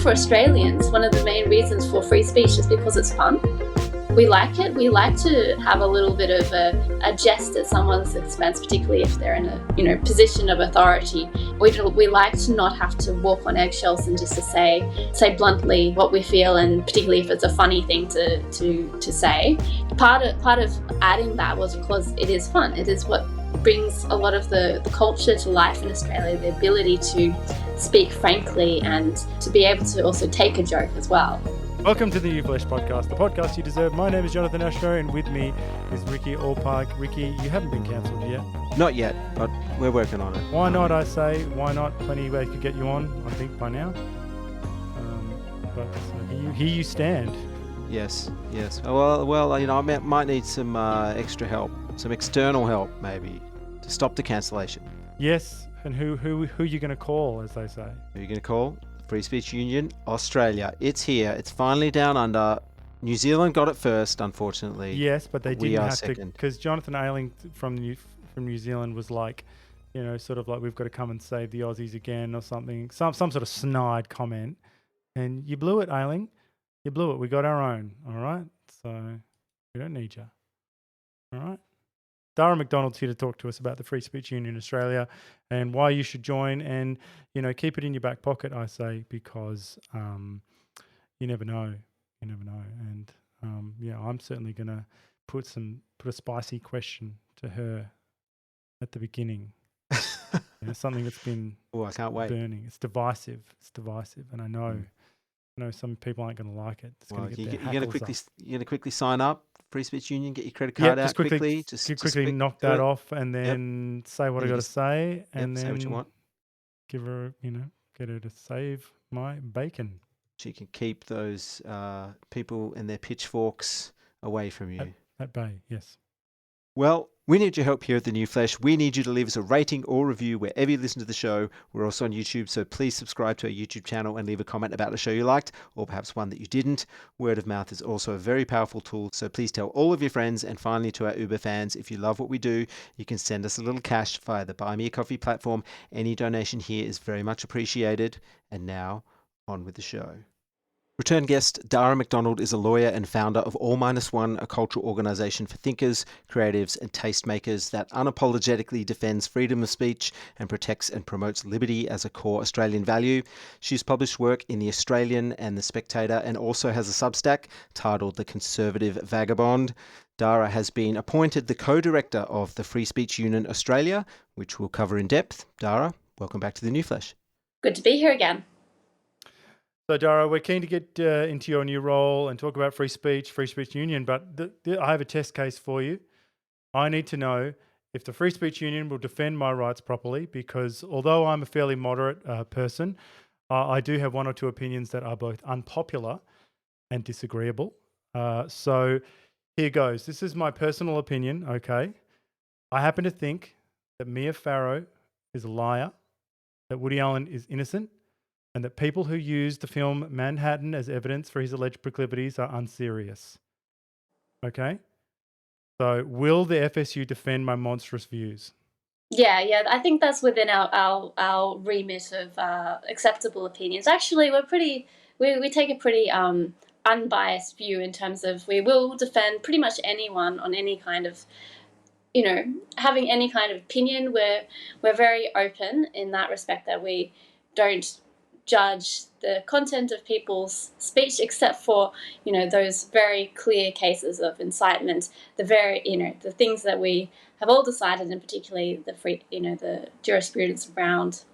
for Australians, one of the main reasons for free speech is because it's fun. We like it. We like to have a little bit of a jest at someone's expense, particularly if they're in a position of authority. We like to not have to walk on eggshells and just to say bluntly what we feel, and particularly if it's a funny thing to say. Part of adding that was because it is fun. It is what brings a lot of the culture to life in Australia, the ability to speak frankly and to be able to also take a joke as well. Welcome to the New Flesh Podcast, the podcast you deserve. My name is Jonathan Ashrow, and with me is Ricky Allpark. Ricky, you haven't been cancelled yet. Not yet, but we're working on it. Why not, I say? Why not? Plenty of ways to get you on, I think, by now. But here you stand. Yes. Well, I might need some extra help, some external help, maybe, to stop the cancellation. Yes, and who are you going to call, as they say? Who are you going to call? Free Speech Union, Australia. It's here. It's finally down under. New Zealand got it first, unfortunately. Yes, but they didn't have second. because Jonathan Ayling from New Zealand was like, sort of like, we've got to come and save the Aussies again or something, some sort of snide comment, and you blew it, Ayling. You blew it. We got our own. All right, so we don't need you. All right. Dara McDonald's here to talk to us about the Free Speech Union Australia and why you should join, and keep it in your back pocket, I say, because you never know. You never know. And I'm certainly gonna put a spicy question to her at the beginning. Something that's been I can't wait. burning. It's divisive, and I know some people aren't going to like it. It's going to get you're going to quickly sign up. Free Speech Union, get your credit card out quickly. Just quickly knock that off, and then say what I got to say, and then say what you want. Give her, get her to save my bacon. She can keep those people and their pitchforks away from you. At bay, yes. Well, we need your help here at The New Flesh. We need you to leave us a rating or review wherever you listen to the show. We're also on YouTube, so please subscribe to our YouTube channel and leave a comment about the show you liked, or perhaps one that you didn't. Word of mouth is also a very powerful tool, so please tell all of your friends. And finally, to our Uber fans, if you love what we do, you can send us a little cash via the Buy Me a Coffee platform. Any donation here is very much appreciated. And now, on with the show. Return guest Dara McDonald is a lawyer and founder of All Minus One, a cultural organisation for thinkers, creatives and tastemakers that unapologetically defends freedom of speech and protects and promotes liberty as a core Australian value. She's published work in The Australian and The Spectator, and also has a substack titled The Conservative Vagabond. Dara has been appointed the co-director of the Free Speech Union Australia, which we'll cover in depth. Dara, welcome back to The New Flesh. Good to be here again. So, Dara, we're keen to get into your new role and talk about Free Speech Union, but I have a test case for you. I need to know if the Free Speech Union will defend my rights properly, because although I'm a fairly moderate person, I do have one or two opinions that are both unpopular and disagreeable. So here goes. This is my personal opinion, okay? I happen to think that Mia Farrow is a liar, that Woody Allen is innocent, and that people who use the film Manhattan as evidence for his alleged proclivities are unserious. Okay? So will the FSU defend my monstrous views? Yeah, I think that's within our remit of acceptable opinions. Actually, we take a pretty unbiased view in terms of we will defend pretty much anyone on any kind of, having any kind of opinion. We're very open in that respect, that we don't judge the content of people's speech, except for those very clear cases of incitement, the things that we have all decided, and particularly the jurisprudence around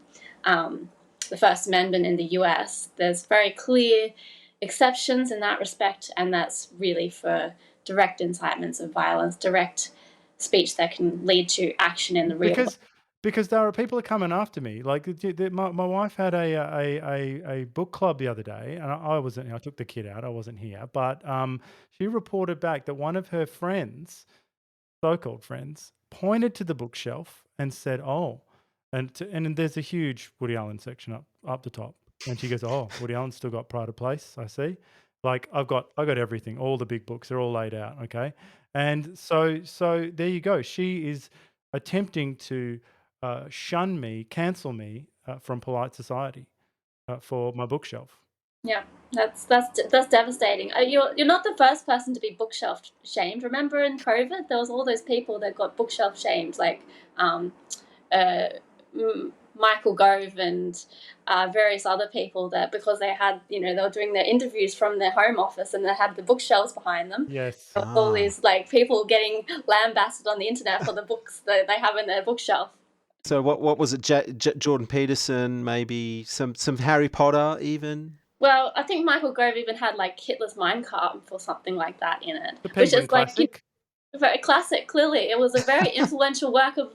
the First Amendment in the US. There's very clear exceptions in that respect, and that's really for direct incitements of violence, direct speech that can lead to action in the real world. Because there are people are coming after me. Like my wife had a book club the other day, and I wasn't. I took the kid out. I wasn't here, but she reported back that one of her friends, so-called friends, pointed to the bookshelf and said, "Oh," and there's a huge Woody Allen section up the top, and she goes, "Oh, Woody Allen's still got Pride of Place. I see. Like I got everything. All the big books. They're all laid out. Okay." And so there you go. She is attempting to shun me, cancel me from polite society for my bookshelf. Yeah, that's devastating. You're not the first person to be bookshelf shamed. Remember in COVID, there was all those people that got bookshelf shamed, like um, uh, Michael Gove and various other people, that because they had, they were doing their interviews from their home office and they had the bookshelves behind them. Yes. There was all these like people getting lambasted on the internet for the books that they have in their bookshelf. So what was it? Jordan Peterson, maybe some Harry Potter, even. Well, I think Michael Gove even had like Hitler's Mein Kampf or something like that in it, The which Penguin is like classic. very classic. Clearly, it was a very influential work of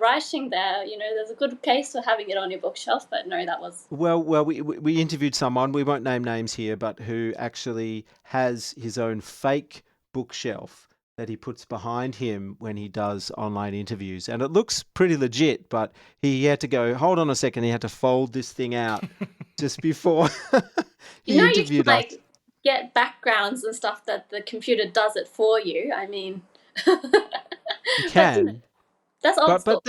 writing. There, there's a good case for having it on your bookshelf. But no, that was Well, we interviewed someone, we won't name names here, but who actually has his own fake bookshelf that he puts behind him when he does online interviews. And it looks pretty legit, but he had to go, hold on a second, he had to fold this thing out just before he you can interviewed us. like get backgrounds and stuff that the computer does it for you. I mean, You but can, that's old school.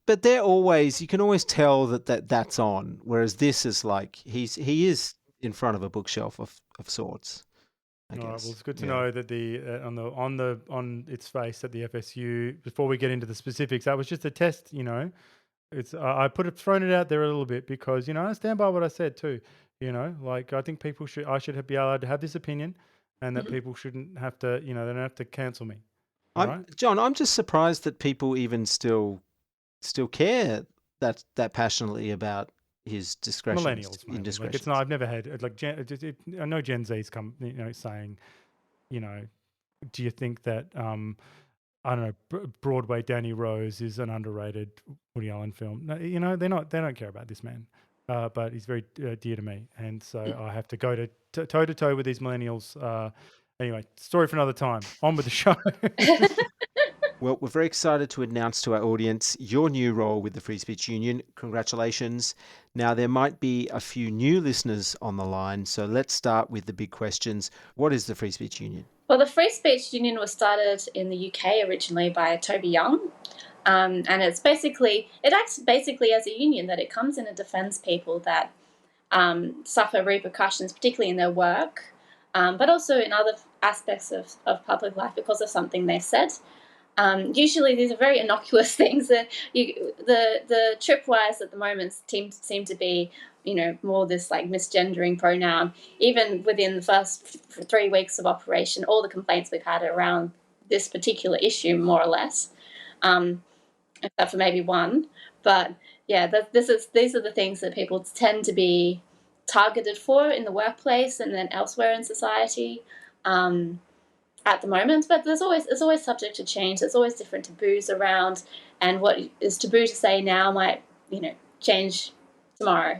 but they're always, you can always tell that's on. Whereas this is like, he is in front of a bookshelf of sorts. I All right. guess. Well, it's good to Yeah. know that on its face at the FSU. Before we get into the specifics, that was just a test. It's I thrown it out there a little bit because I stand by what I said too. Like I think I should be allowed to have this opinion, and that Mhm. people shouldn't have to. They don't have to cancel me. All right. John, I'm just surprised that people even still care that passionately about his Millennials mainly. Like it's indiscretions. not. I've never had like I know Gen Z's come saying, do you think that I don't know, Broadway Danny Rose is an underrated Woody Allen film? No, they don't care about this man, but he's very dear to me, and so I have to go toe to toe with these millennials. Anyway, story for another time. On with the show. Well, we're very excited to announce to our audience your new role with the Free Speech Union. Congratulations. Now, there might be a few new listeners on the line, so let's start with the big questions. What is the Free Speech Union? Well, the Free Speech Union was started in the UK originally by Toby Young. And it acts basically as a union, that it comes in and defends people that suffer repercussions, particularly in their work, but also in other aspects of public life because of something they said. Usually, these are very innocuous things. The tripwires at the moment seem to be, more this like misgendering pronoun. Even within the first 3 weeks of operation, all the complaints we've had around this particular issue, more or less, except for maybe one. But yeah, these are the things that people tend to be targeted for in the workplace and then elsewhere in society. At the moment, but it's always subject to change. There's always different taboos around, and what is taboo to say now might change tomorrow.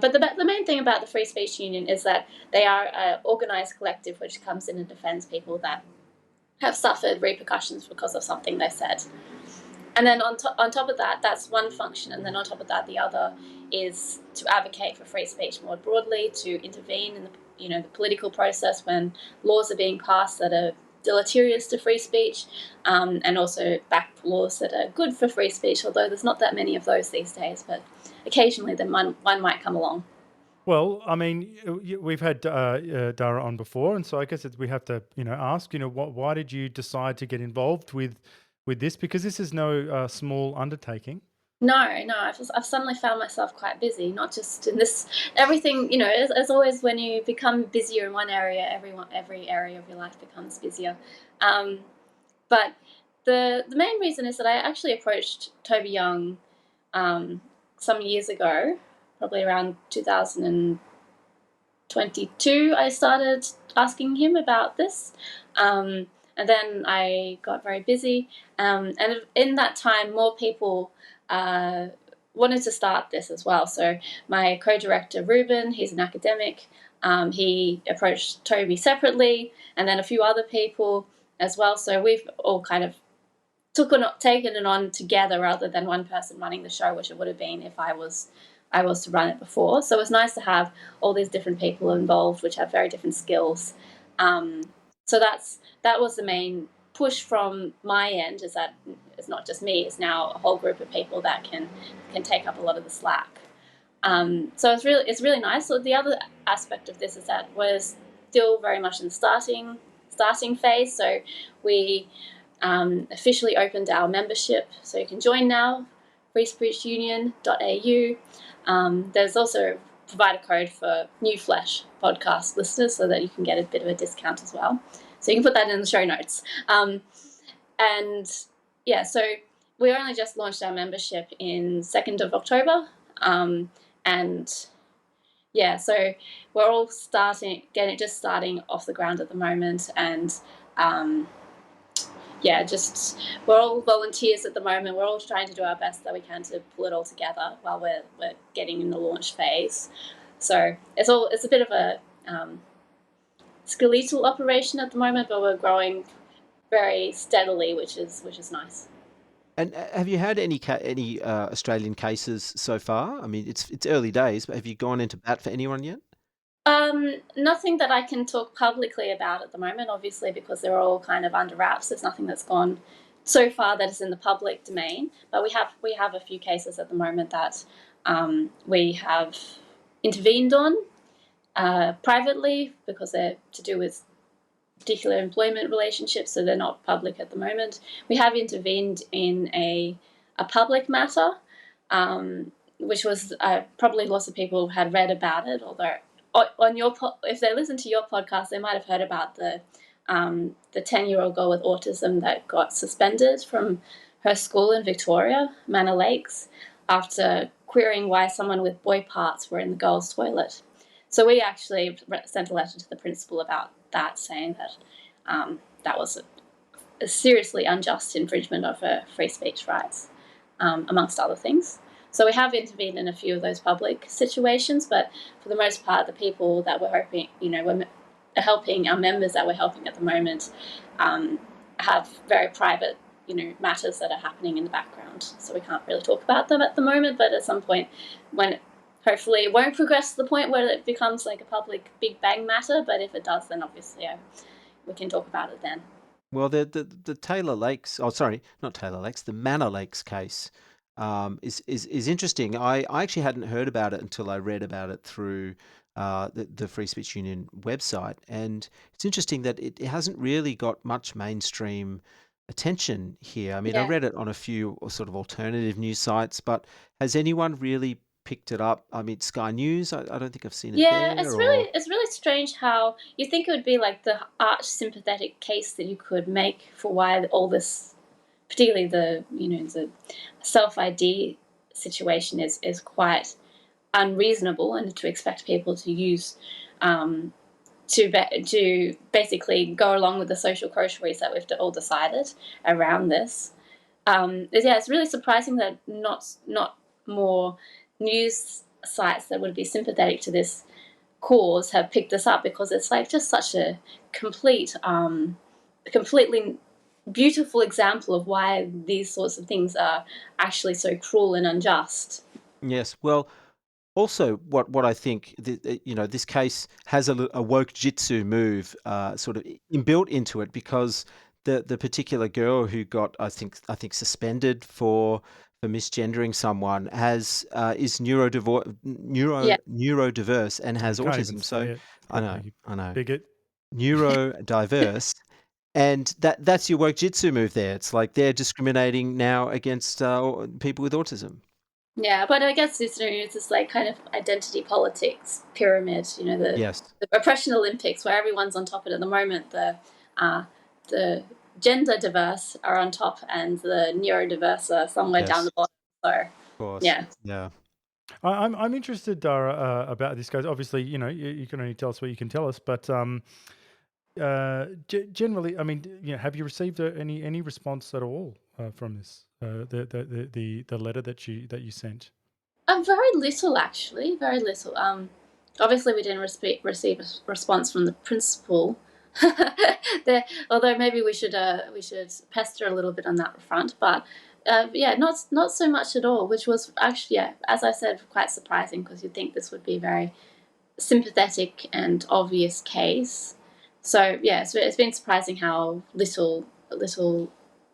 But the main thing about the Free Speech Union is that they are an organised collective which comes in and defends people that have suffered repercussions because of something they said. And then on top of that, that's one function. And then on top of that, the other is to advocate for free speech more broadly, to intervene in the political process when laws are being passed that are deleterious to free speech, and also back laws that are good for free speech. Although there's not that many of those these days, but occasionally one might come along. Well, I mean, we've had Dara on before, and so I guess we have to, ask, why did you decide to get involved with this? Because this is no small undertaking. No, I've suddenly found myself quite busy, not just in this. Everything, as always, when you become busier in one area, every area of your life becomes busier. But the main reason is that I actually approached Toby Young some years ago, probably around 2022. I started asking him about this. And then I got very busy. And in that time, more people wanted to start this as well. So my co-director, Ruben, he's an academic. He approached Toby separately, and then a few other people as well. So we've all kind of taken it on together rather than one person running the show, which it would have been if I was to run it before. So it's nice to have all these different people involved, which have very different skills. So that was the main push from my end, is that it's not just me; it's now a whole group of people that can take up a lot of the slack. So it's really nice. So the other aspect of this is that we're still very much in the starting phase. So we officially opened our membership, so you can join now, freespeechunion.au. There's also provide a code for New Flesh podcast listeners so that you can get a bit of a discount as well. So you can put that in the show notes. And yeah, so we only just launched our membership in 2nd of October. And yeah, so we're all starting off the ground at the moment. And yeah, just we're all volunteers at the moment. We're all trying to do our best that we can to pull it all together while we're getting in the launch phase. So it's a bit of a skeletal operation at the moment, but we're growing very steadily, which is nice. And have you had any Australian cases so far? I mean, it's early days, but have you gone into bat for anyone yet? Nothing that I can talk publicly about at the moment, obviously, because they're all kind of under wraps. There's nothing that's gone so far that is in the public domain. But we have a few cases at the moment that we have intervened on privately because they're to do with particular employment relationships, so they're not public at the moment. We have intervened in a public matter, which was probably lots of people had read about it, although on if they listen to your podcast, they might have heard about the 10-year-old girl with autism that got suspended from her school in Victoria, Manor Lakes, after querying why someone with boy parts were in the girls' toilet. So we actually sent a letter to the principal about that, saying that that was a seriously unjust infringement of her free speech rights, amongst other things. So we have intervened in a few of those public situations, but for the most part, the people that we're hoping, we're helping, our members that we're helping at the moment, have very private, matters that are happening in the background. So we can't really talk about them at the moment, but at some point, when hopefully it won't progress to the point where it becomes like a public big bang matter, but if it does, then obviously we can talk about it then. Well, the Taylor Lakes, oh sorry, not Taylor Lakes, the Manor Lakes case is interesting. I actually hadn't heard about it until I read about it through the Free Speech Union website, and it's interesting that it hasn't really got much mainstream attention here. I mean, I Yeah. read it on a few sort of alternative news sites, but has anyone really picked it up? I mean, Sky News, I don't think I've seen it Yeah, there. it's really strange how you think it would be like the arch sympathetic case that you could make for why all this, particularly the self ID situation is quite unreasonable, and to expect people to use to basically go along with the social groceries that we've all decided around this. It's really surprising that not more news sites that would be sympathetic to this cause have picked this up, because it's like just such a completely beautiful example of why these sorts of things are actually so cruel and unjust. Yes, well, also, what I think, this case has a woke jitsu move sort of inbuilt into it, because the particular girl who got, I think suspended for misgendering someone is Yeah, neurodiverse and has You can't even autism. say So it I properly, you know, bigot. neurodiverse. And that's your woke jitsu move there. It's like they're discriminating now against people with autism. yeah, but I guess it's this like kind of identity politics pyramid. Yes. The oppression Olympics, where everyone's on top of it at the moment. The gender diverse are on top, and the neurodiverse are somewhere down the Yes. bottom. So Of course. yeah. Yeah. I'm interested, Dara, about this case. Obviously, you can only tell us what you can tell us, but generally, I mean, have you received any response at all from this? The letter that you sent. Very little, actually. Very little. Obviously, we didn't receive a response from the principal. Although maybe we should pester a little bit on that front, but yeah, not so much at all. Which was actually, yeah, as I said, quite surprising, because you'd think this would be a very sympathetic and obvious case. So yeah, it's been surprising how little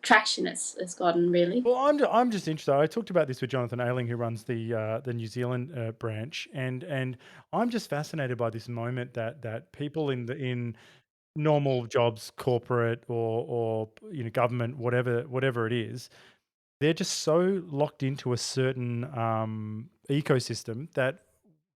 traction it's gotten, really. Well, I'm just interested. I talked about this with Jonathan Ailing, who runs the New Zealand branch, and I'm just fascinated by this moment that people in normal jobs, corporate or government, whatever it is, they're just so locked into a certain ecosystem that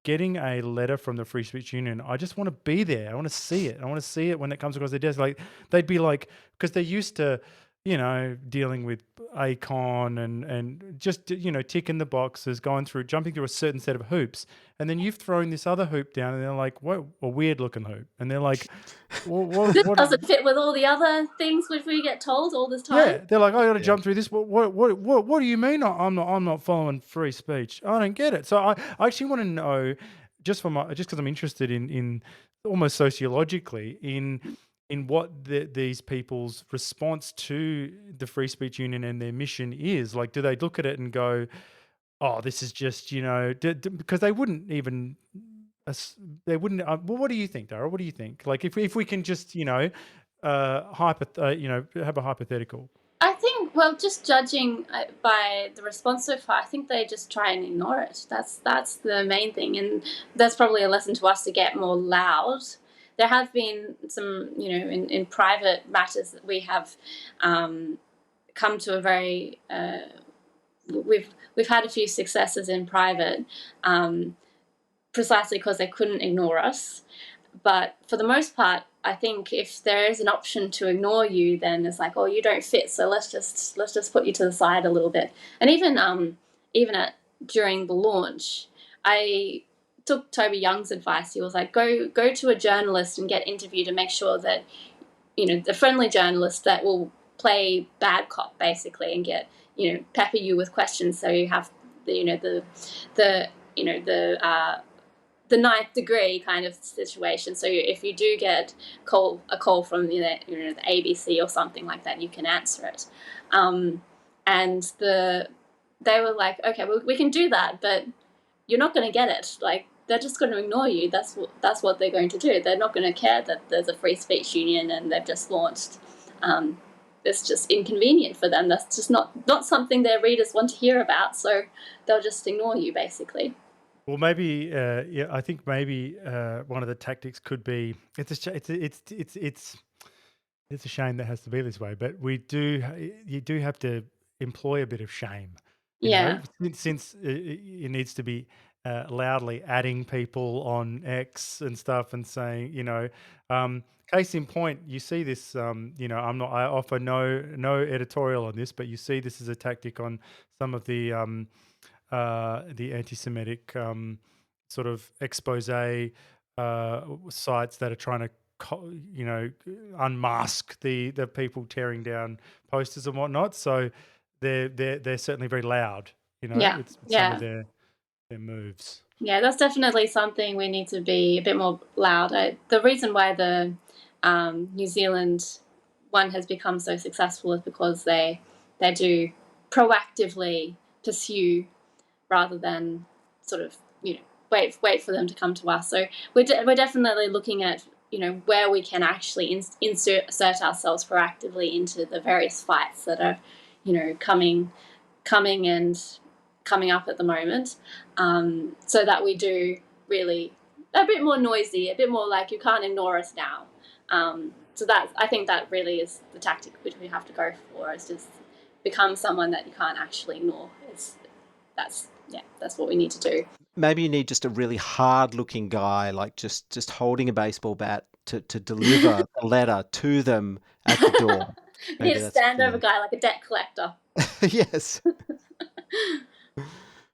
getting a letter from the Free Speech Union, I just want to be there. I want to see it. I want to see it when it comes across their desk. Like they'd be like, because they're used to, dealing with ACON and just ticking the boxes, jumping through a certain set of hoops, and then you've thrown this other hoop down, and they're like, "What a weird looking hoop," and they're like, This what doesn't fit with all the other things which we get told all this time. Yeah, they're like, I got to jump through this. What do you mean? I'm not following free speech. I don't get it. So I actually want to know, just because I'm interested in almost sociologically in what these people's response to the Free Speech Union and their mission is. Like, do they look at it and go, "Oh, this is just because they wouldn't even." They wouldn't. Well, what do you think, Dara? What do you think? Like, if we can just have a hypothetical. I think, well, just judging by the response so far, I think they just try and ignore it. That's the main thing, and that's probably a lesson to us to get more loud. There have been some, in private matters that we have come to a very we've had a few successes in private, precisely because they couldn't ignore us. But for the most part, I think if there is an option to ignore you, then it's like, oh, you don't fit, so let's just put you to the side a little bit. And even during the launch, I took Toby Young's advice. He was like, go to a journalist and get interviewed and make sure that the friendly journalist that will play bad cop basically and get pepper you with questions, so you have the ninth degree kind of situation. So if you do get a call from the ABC or something like that, you can answer it. And they were like, okay, well, we can do that, but you're not going to get it. Like, they're just going to ignore you. That's what they're going to do. They're not going to care that there's a free speech union and they've just launched. It's just inconvenient for them. That's just not something their readers want to hear about. So they'll just ignore you, basically. Well, maybe I think maybe one of the tactics could be it's a shame that has to be this way, but you do have to employ a bit of shame. Since it needs to be loudly adding people on X and stuff and saying, case in point, you see this. I offer no editorial on this, but you see this as a tactic on some of the anti-Semitic sort of expose sites that are trying to unmask the people tearing down posters and whatnot. So they're certainly very loud. With some of their moves. Yeah, that's definitely something we need to be a bit more loud. The reason why the New Zealand one has become so successful is because they do proactively pursue rather than sort of wait for them to come to us. So we're definitely looking at where we can actually insert ourselves proactively into the various fights that are coming up at the moment, so that we do really a bit more noisy, a bit more like you can't ignore us now. So I think that really is the tactic which we have to go for, is just become someone that you can't actually ignore. That's what we need to do. Maybe you need just a really hard-looking guy, like just holding a baseball bat to deliver a letter to them at the door. You need a standover guy, like a debt collector. Yes.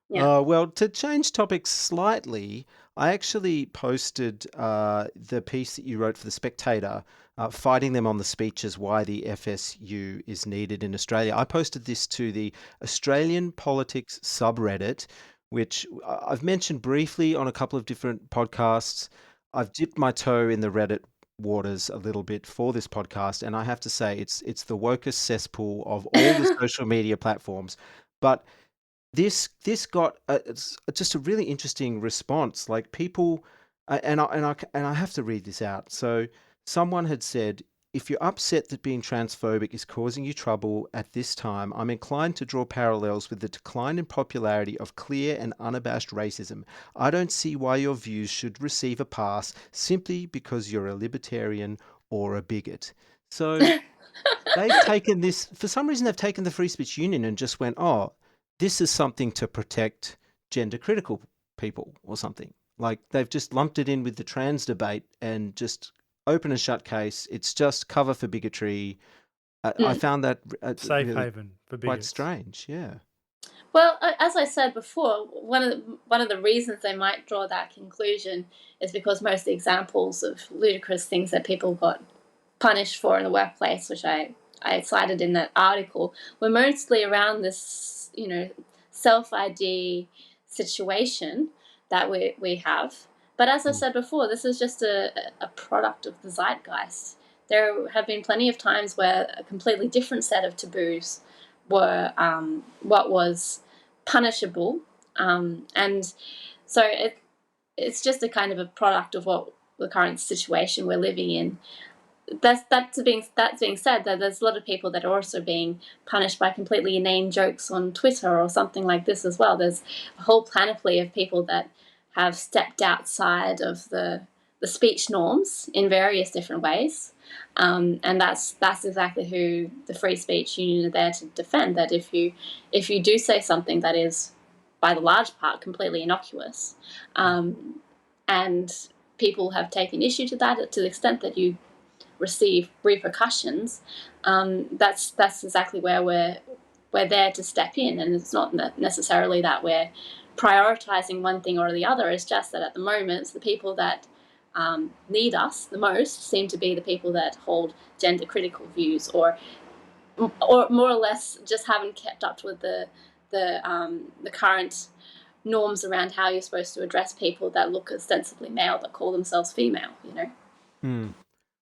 Well, to change topics slightly, I actually posted the piece that you wrote for The Spectator, fighting them on the speeches, why the FSU is needed in Australia. I posted this to the Australian Politics subreddit, which I've mentioned briefly on a couple of different podcasts. I've dipped my toe in the Reddit waters a little bit for this podcast, and I have to say it's the wokest cesspool of all the social media platforms. But this got it's just a really interesting response. Like people, and I have to read this out. So someone had said, if you're upset that being transphobic is causing you trouble at this time, I'm inclined to draw parallels with the decline in popularity of clear and unabashed racism. I don't see why your views should receive a pass simply because you're a libertarian or a bigot. So they've taken this, for some reason, they've taken the Free Speech Union and just went, oh, this is something to protect gender critical people or something. Like they've just lumped it in with the trans debate and just open and shut case. It's just cover for bigotry. I Mm. found that Safe really haven for quite bigots. strange. Yeah. Well, as I said before, one of the reasons they might draw that conclusion is because most of the examples of ludicrous things that people got punished for in the workplace, which I cited in that article, were mostly around this, self ID situation that we have. But as I said before, this is just a product of the zeitgeist. There have been plenty of times where a completely different set of taboos were what was punishable, and so it's just a kind of a product of what the current situation we're living in. That's being said, that there's a lot of people that are also being punished by completely inane jokes on Twitter or something like this as well. There's a whole panoply of people that have stepped outside of the speech norms in various different ways, and that's exactly who the Free Speech Union are there to defend. That if you do say something that is, by the large part, completely innocuous, and people have taken issue to that to the extent that you receive repercussions, that's exactly where we're there to step in. And it's not necessarily that we're prioritizing one thing or the other. It's just that at the moment, the people that need us the most seem to be the people that hold gender critical views, or more or less just haven't kept up with the current norms around how you're supposed to address people that look ostensibly male but call themselves female. Hmm.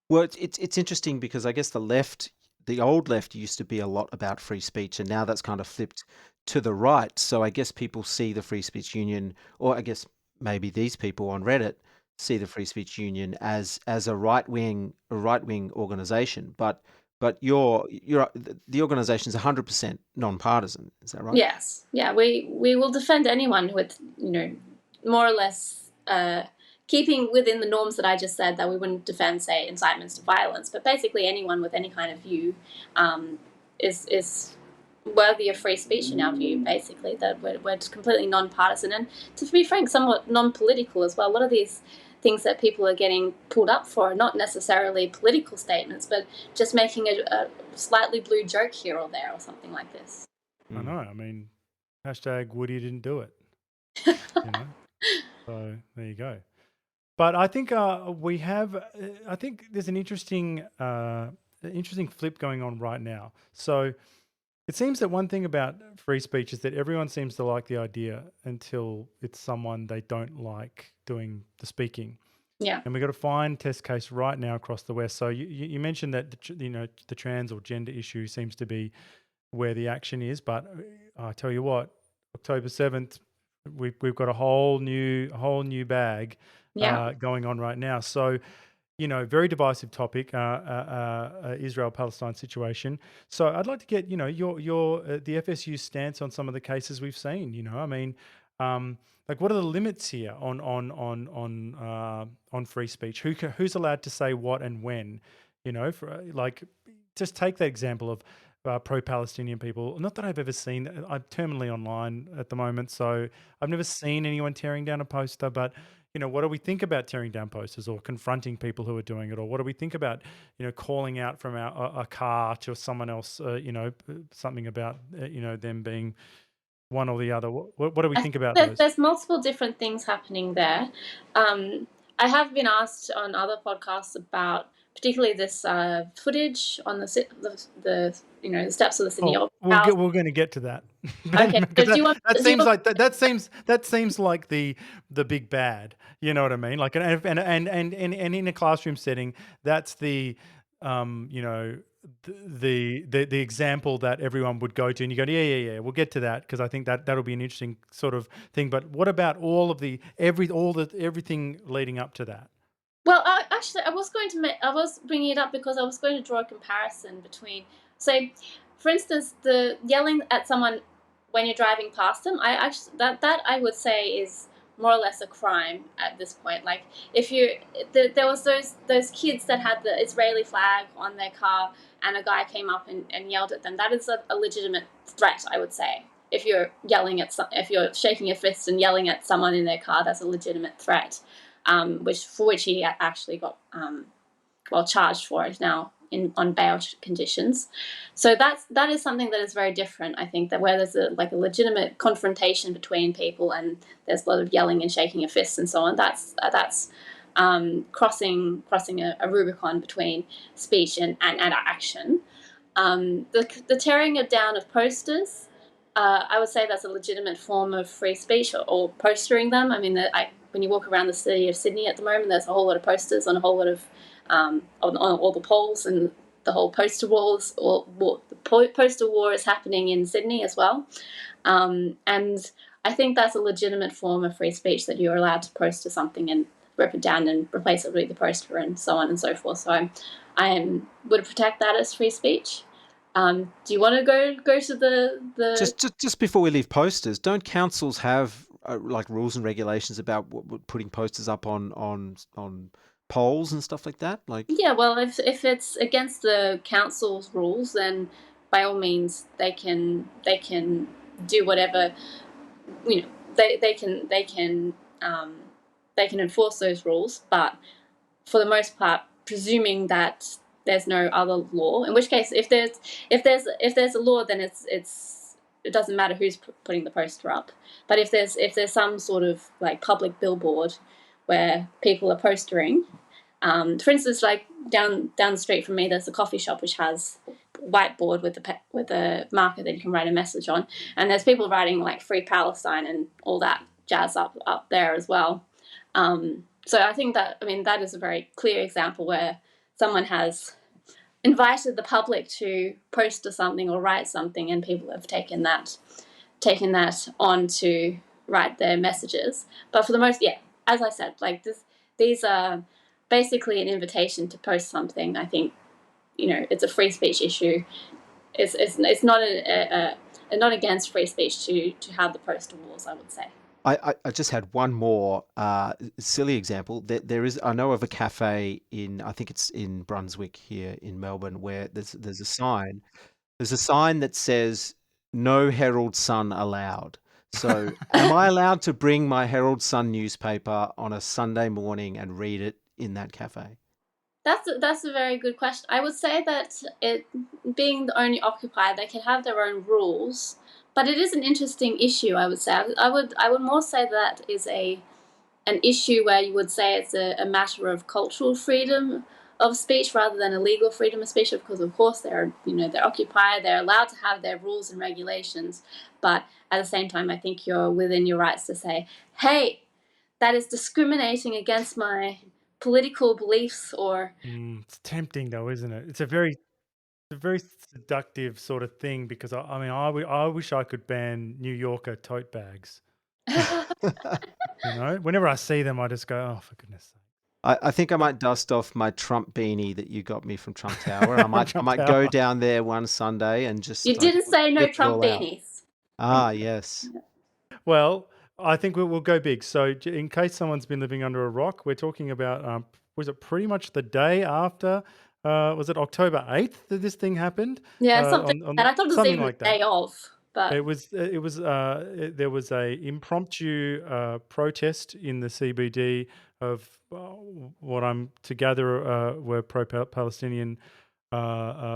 Well, it's interesting because I guess the old left used to be a lot about free speech, and now that's kind of flipped to the right. So I guess people see the Free Speech Union, or I guess maybe these people on Reddit see the Free Speech Union as a right wing organization. But the organization is 100% nonpartisan. Is that right? Yes, yeah, we will defend anyone with, more or less keeping within the norms that I just said, that we wouldn't defend, say, incitements to violence, but basically anyone with any kind of view is worthy of free speech in our view. Basically, that we're completely non-partisan, and to be frank, somewhat non-political as well. A lot of these things that people are getting pulled up for are not necessarily political statements, but just making a slightly blue joke here or there or something like this. I know. I mean, hashtag Woody didn't do it. So there you go. But I think we have. I think there's an interesting flip going on right now. So it seems that one thing about free speech is that everyone seems to like the idea until it's someone they don't like doing the speaking. Yeah. And we've got a fine test case right now across the West. So you mentioned that the trans or gender issue seems to be where the action is, but I tell you what, October 7th, we've got a whole new bag Yeah. going on right now. So, very divisive topic, Israel-Palestine situation. So I'd like to get, your the FSU stance on some of the cases we've seen. I mean, like, what are the limits here on free speech? Who's allowed to say what and when? Just take that example of pro-Palestinian people. Not that I've ever seen. I'm terminally online at the moment, so I've never seen anyone tearing down a poster. But what do we think about tearing down posters or confronting people who are doing it, or what do we think about calling out from a car to someone else? Something about them being one or the other. What do we think about those? There's multiple different things happening there. I have been asked on other podcasts about particularly this footage on the steps of the Sydney Opera House. We're going to get to that. Okay, so do you want? That seems like that seems like the big bad. You know what I mean? Like, and in a classroom setting, that's the the example that everyone would go to, and you go, yeah, we'll get to that, because I think that'll be an interesting sort of thing. But what about all of everything leading up to that? Well, actually, I was bringing it up because I was going to draw a comparison between, say, for instance, the yelling at someone when you're driving past them. That I would say is more or less a crime at this point. Like, if there was those kids that had the Israeli flag on their car, and a guy came up and yelled at them. That is a legitimate threat, I would say. If you're if you're shaking your fist and yelling at someone in their car, that's a legitimate threat. Which he actually got charged for it now on bail conditions. So that is something that is very different. I think that where there's a legitimate confrontation between people and there's a lot of yelling and shaking of fists and so on, that's crossing a Rubicon between speech and action. The tearing down of posters, I would say that's a legitimate form of free speech, or postering them. I mean, when you walk around the city of Sydney at the moment, there's a whole lot of posters on a whole lot of on all the poles, and the whole poster walls, or the poster war is happening in Sydney as well. And I think that's a legitimate form of free speech, that you're allowed to poster something and rip it down and replace it with the poster and so on and so forth. So I would protect that as free speech. Do you want to go to the Just before we leave posters, don't councils have like rules and regulations about putting posters up on poles and stuff like that? Like, yeah, well, if it's against the council's rules, then by all means they can do whatever, they can enforce those rules. But for the most part, presuming that there's no other law, in which case if there's a law, then it doesn't matter who's putting the poster up. But if there's some sort of like public billboard where people are postering, for instance, like down the street from me, there's a coffee shop which has a whiteboard with a marker that you can write a message on, and there's people writing like "Free Palestine" and all that jazz up there as well. So I think that is a very clear example where someone has invited the public to poster something or write something, and people have taken that on to write their messages. But for the most, yeah, as I said, like these are basically an invitation to post something. I think it's a free speech issue. It's not against free speech to have the poster wars, I would say. I just had one more silly example. I know of a cafe I think it's in Brunswick here in Melbourne, where there's a sign. There's a sign that says "No Herald Sun allowed." So, am I allowed to bring my Herald Sun newspaper on a Sunday morning and read it in that cafe? That's a very good question. I would say that it being the only occupier, they can have their own rules, but it is an interesting issue. I would say I would more say that is an issue where you would say it's a matter of cultural freedom of speech rather than a legal freedom of speech, because of course they're occupier, they're allowed to have their rules and regulations, but at the same time I think you're within your rights to say, hey, that is discriminating against my political beliefs. Or It's tempting though, isn't it? It's a very seductive sort of thing, because I wish I could ban New Yorker tote bags. Whenever I see them, I just go, oh, for goodness sake. I think I might dust off my Trump beanie that you got me from Trump Tower. I might go down there one Sunday and just. You didn't say no rip it Trump all out. beanies. Ah, yes. Well, I think we'll go big. So, in case someone's been living under a rock, we're talking about was it pretty much the day after? Was it October 8th that this thing happened? Yeah, something like that. I thought it was something even like the that. day of, but There was a impromptu protest in the CBD of what I'm to gather were pro-Palestinian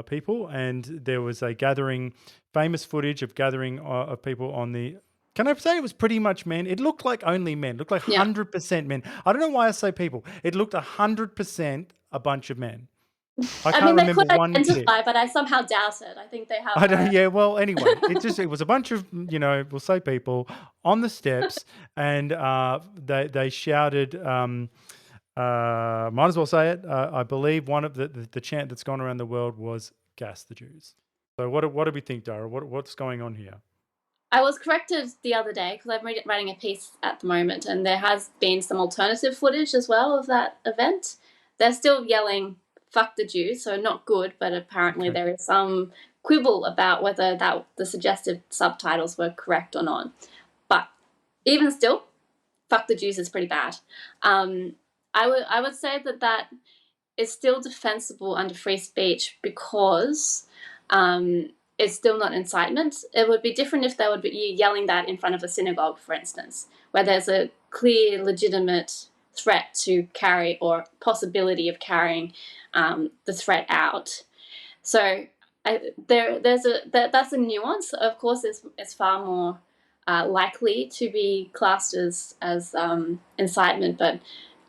people, and there was a gathering, famous footage of gathering of people on the. Can I say it was pretty much men? It looked like only men. It looked like 100% men. I don't know why I say people. It looked 100% a bunch of men. I can't they remember could one clip. identify, but I somehow doubt it. I think they have. I don't. Yeah. Well, anyway, it was a bunch of we'll say people on the steps, and they shouted. Might as well say it. I believe one of the chant that's gone around the world was "Gas the Jews." So what do we think, Dara? What's going on here? I was corrected the other day because I'm writing a piece at the moment, and there has been some alternative footage as well of that event. they're still yelling "fuck the Jews," so not good. But apparently there is some quibble about whether that the suggested subtitles were correct or not. But even still, "fuck the Jews" is pretty bad. I would say that is still defensible under free speech because it's still not incitement. It would be different if they would be yelling that in front of a synagogue, for instance, where there's a clear, legitimate threat to carry or possibility of carrying the threat out. So that's a nuance. Of course, it's far more likely to be classed as incitement, but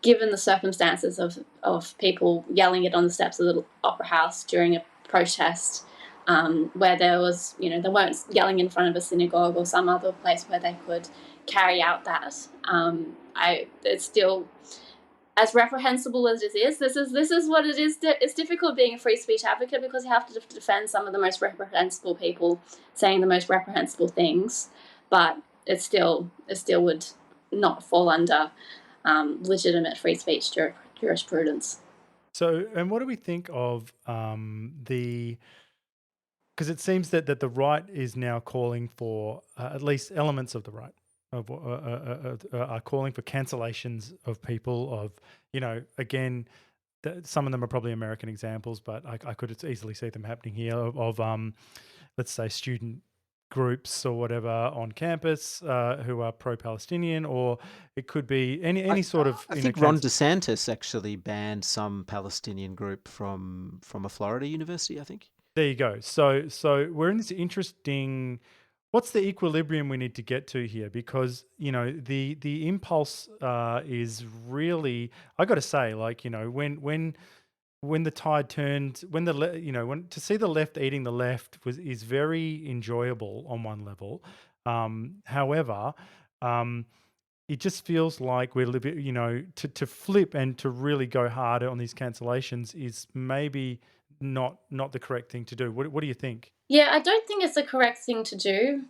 given the circumstances of people yelling it on the steps of the Opera House during a protest, where there was, they weren't yelling in front of a synagogue or some other place where they could carry out that. It's still as reprehensible as it is. This is what it is. It's difficult being a free speech advocate because you have to defend some of the most reprehensible people saying the most reprehensible things, but it still would not fall under legitimate free speech jurisprudence. So, and what do we think of because it seems that the right is now calling for, at least elements of the right, are calling for cancellations of people of, again, some of them are probably American examples, but I could easily see them happening here of let's say, student groups or whatever on campus who are pro-Palestinian, or it could be any sort of. I think Ron DeSantis actually banned some Palestinian group from a Florida university, I think. There you go. So we're in this interesting. What's the equilibrium we need to get to here? Because the impulse is really, I got to say, like, when the tide turned, when when to see the left eating the left is very enjoyable on one level. However, it just feels like we're a little bit, to flip and to really go harder on these cancellations is maybe not the correct thing to do. What do you think? Yeah, I don't think it's the correct thing to do.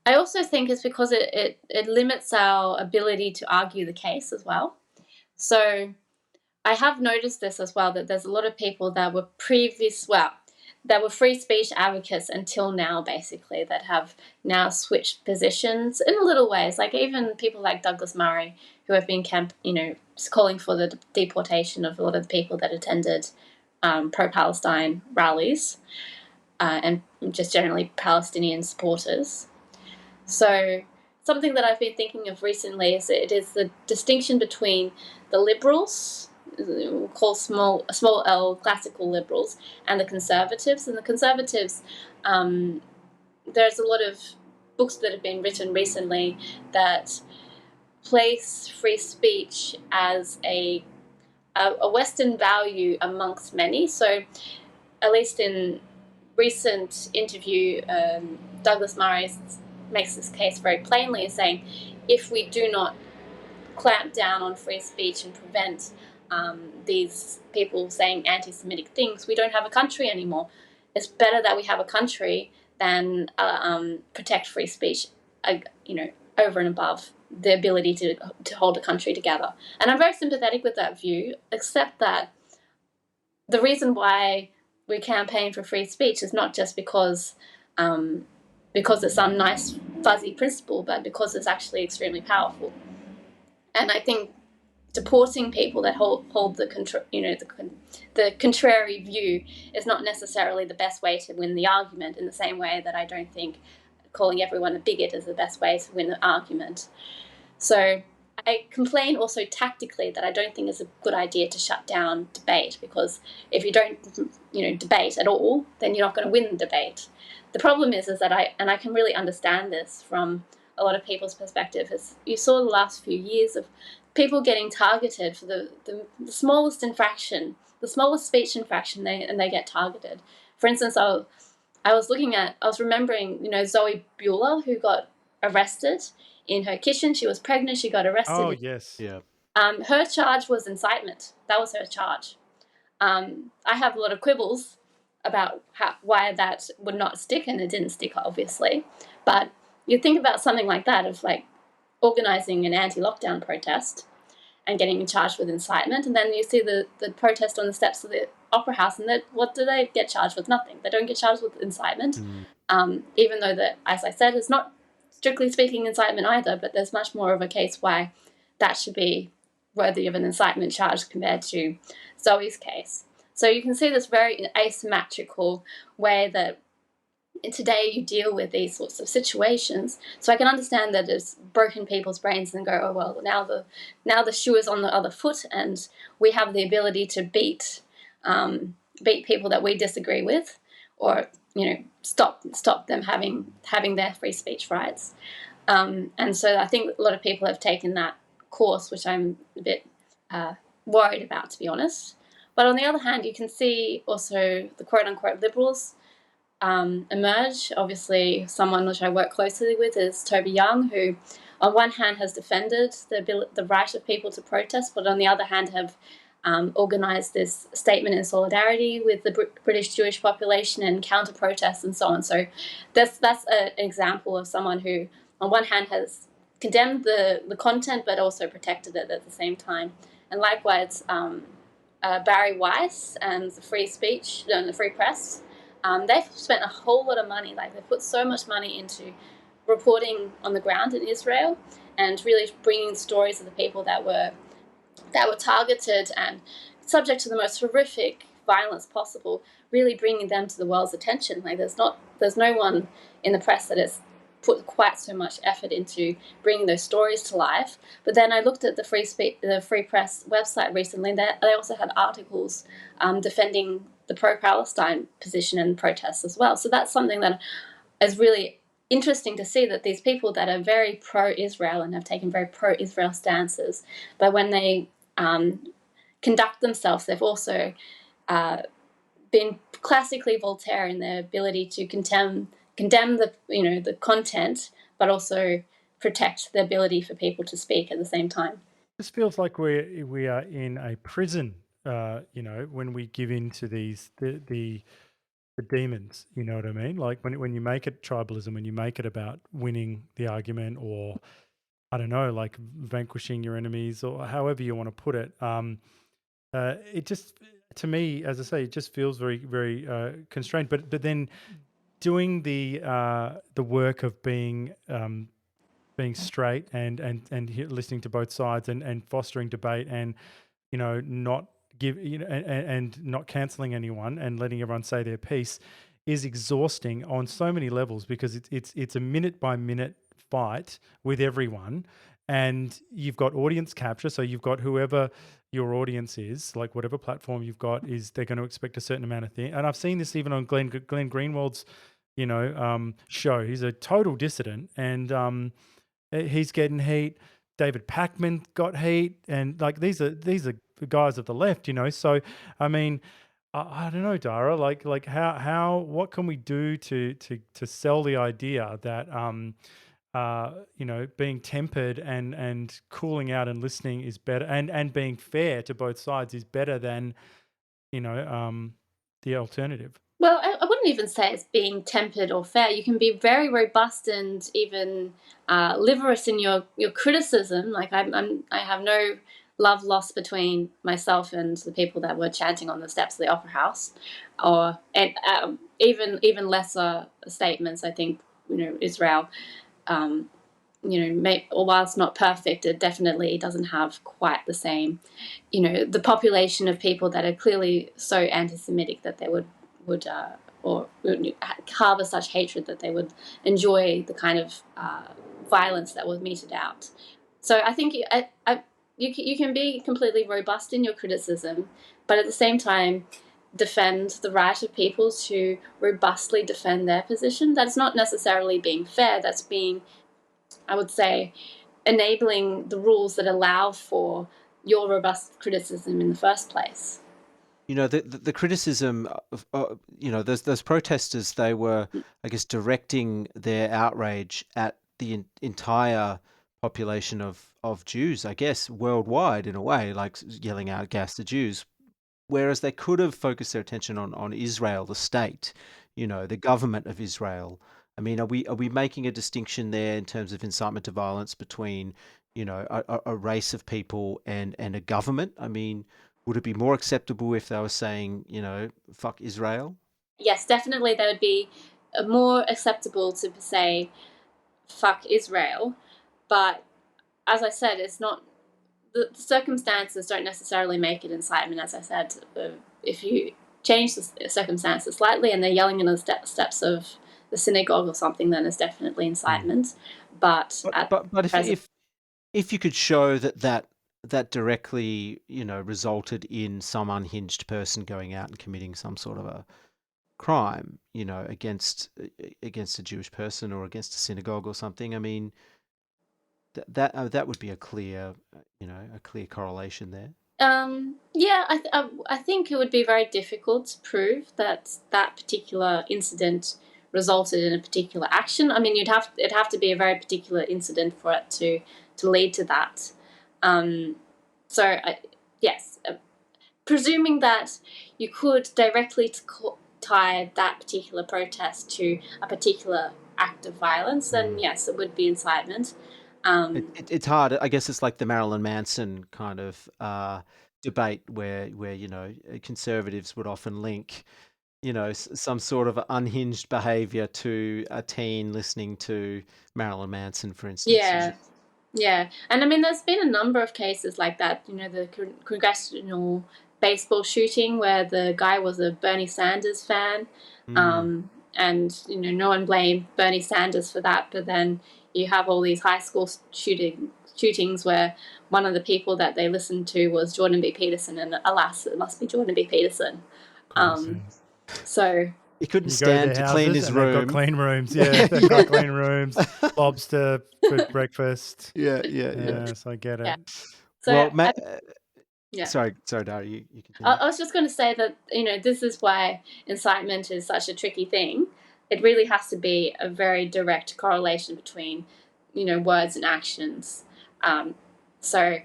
I also think it's because it limits our ability to argue the case as well. So I have noticed this as well, that there's a lot of people that were that were free speech advocates until now, basically, that have now switched positions in little ways. Like even people like Douglas Murray, who have been calling for the deportation of a lot of the people that attended pro-Palestine rallies and just generally Palestinian supporters. So something that I've been thinking of recently is the distinction between the liberals, we'll call small L classical liberals, and the conservatives. And the conservatives, there's a lot of books that have been written recently that place free speech as a Western value amongst many. So at least in recent interview, Douglas Murray makes this case very plainly, saying if we do not clamp down on free speech and prevent these people saying anti-Semitic things, we don't have a country anymore. It's better that we have a country than protect free speech, over and above the ability to hold a country together. And I'm very sympathetic with that view, except that the reason why we campaign for free speech is not just because it's some nice fuzzy principle, but because it's actually extremely powerful. And I think deporting people that hold the contrary view is not necessarily the best way to win the argument, in the same way that I don't think calling everyone a bigot is the best way to win the argument. So I complain also tactically that I don't think it's a good idea to shut down debate, because if you don't, debate at all, then you're not going to win the debate. The problem is that I can really understand this from a lot of people's perspective, as you saw the last few years of people getting targeted for the smallest infraction, the smallest speech infraction, and they get targeted. For instance, I was remembering, Zoe Bueller, who got arrested in her kitchen. She was pregnant. She got arrested. Oh, yes. Yeah. Her charge was incitement. That was her charge. I have a lot of quibbles about why that would not stick, and it didn't stick, obviously. But you think about something like that, of like organizing an anti-lockdown protest, and getting charged with incitement. And then you see the protest on the steps of the Opera House, and what do they get charged with? Nothing. They don't get charged with incitement, even though that, as I said, is not strictly speaking incitement either, but there's much more of a case why that should be worthy of an incitement charge compared to Zoe's case. So you can see this very asymmetrical way that today you deal with these sorts of situations. So I can understand that it's broken people's brains and go, oh well, now the shoe is on the other foot, and we have the ability to beat people that we disagree with, or stop them having their free speech rights. And so I think a lot of people have taken that course, which I'm a bit worried about, to be honest. But on the other hand, you can see also the quote-unquote liberals emerge. Obviously, someone which I work closely with is Toby Young, who on one hand has defended the right of people to protest, but on the other hand have organised this statement in solidarity with the British Jewish population and counter-protests and so on. So that's an example of someone who on one hand has condemned the content but also protected it at the same time. And likewise, Barry Weiss and the free speech and the free press, they've spent a whole lot of money. Like, they've put so much money into reporting on the ground in Israel and really bringing stories of the people that were targeted and subject to the most horrific violence possible, really bringing them to the world's attention. Like, there's no one in the press that has put quite so much effort into bringing those stories to life. But then I looked at the Free Press website recently, and they also had articles defending the pro-Palestine position and protests as well. So that's something that is really interesting to see, that these people that are very pro-Israel and have taken very pro-Israel stances, but when they conduct themselves, they've also been classically Voltaire in their ability to condemn the content, but also protect the ability for people to speak at the same time. This feels like we are in a prison. When we give in to these the demons. You know what I mean? Like when you make it tribalism, when you make it about winning the argument, or I don't know, like vanquishing your enemies, or however you want to put it. It just, to me, as I say, it just feels very, very constrained. But then doing the work of being straight and listening to both sides and fostering debate, and not give and not cancelling anyone and letting everyone say their piece is exhausting on so many levels, because it's a minute by minute fight with everyone. And you've got audience capture, so you've got whoever your audience is, like whatever platform you've got, is they're going to expect a certain amount of thing. And I've seen this even on Glenn Greenwald's, show. He's a total dissident, and he's getting heat. David Packman got heat, and like these are the guys of the left, So I mean, I don't know, Dara. Like how what can we do to sell the idea that being tempered and cooling out and listening is better, and being fair to both sides is better than the alternative. Well, I wouldn't even say it's being tempered or fair. You can be very robust and even liberous in your criticism. Like, I have no love lost between myself and the people that were chanting on the steps of the Opera House, and even lesser statements. I think Israel, whilst not perfect, it definitely doesn't have quite the same. The population of people that are clearly so anti-Semitic that they would harbour such hatred that they would enjoy the kind of violence that was meted out. So I think you can be completely robust in your criticism, but at the same time defend the right of people to robustly defend their position. That's not necessarily being fair. That's being, I would say, enabling the rules that allow for your robust criticism in the first place. The criticism of, those protesters, they were, I guess, directing their outrage at the entire population of Jews, I guess, worldwide in a way, like yelling out "gas the Jews," whereas they could have focused their attention on Israel, the state, the government of Israel. I mean, are we making a distinction there in terms of incitement to violence between a race of people and a government? I mean, would it be more acceptable if they were saying, fuck Israel? Yes, definitely that would be more acceptable to say fuck Israel, but as I said, it's not, the circumstances don't necessarily make it incitement. As I said, if you change the circumstances slightly and they're yelling in the steps of the synagogue or something, then it's definitely incitement. But at But present, if you could show that directly, resulted in some unhinged person going out and committing some sort of a crime, against a Jewish person or against a synagogue or something, I mean, that would be a clear, a clear correlation there. yeah, I think it would be very difficult to prove that that particular incident resulted in a particular action. I mean, it'd have to be a very particular incident for it to lead to that. Um, so yes, presuming that you could directly tie that particular protest to a particular act of violence, then yes, it would be incitement. It's hard. I guess it's like the Marilyn Manson kind of debate where conservatives would often link some sort of unhinged behavior to a teen listening to Marilyn Manson, for instance. Yeah, yeah, and I mean, there's been a number of cases like that. The congressional baseball shooting where the guy was a Bernie Sanders fan, and no one blamed Bernie Sanders for that. But then you have all these high school shootings where one of the people that they listened to was Jordan B. Peterson, and alas, it must be Jordan B. Peterson. So He couldn't You go to stand their to clean houses his and they've got room. clean rooms. Yeah, they've got clean rooms, lobster for breakfast. Yeah. So I get it. Yeah. So Well, yeah. sorry, Dara, you continue. I was just going to say that this is why incitement is such a tricky thing. It really has to be a very direct correlation between words and actions. So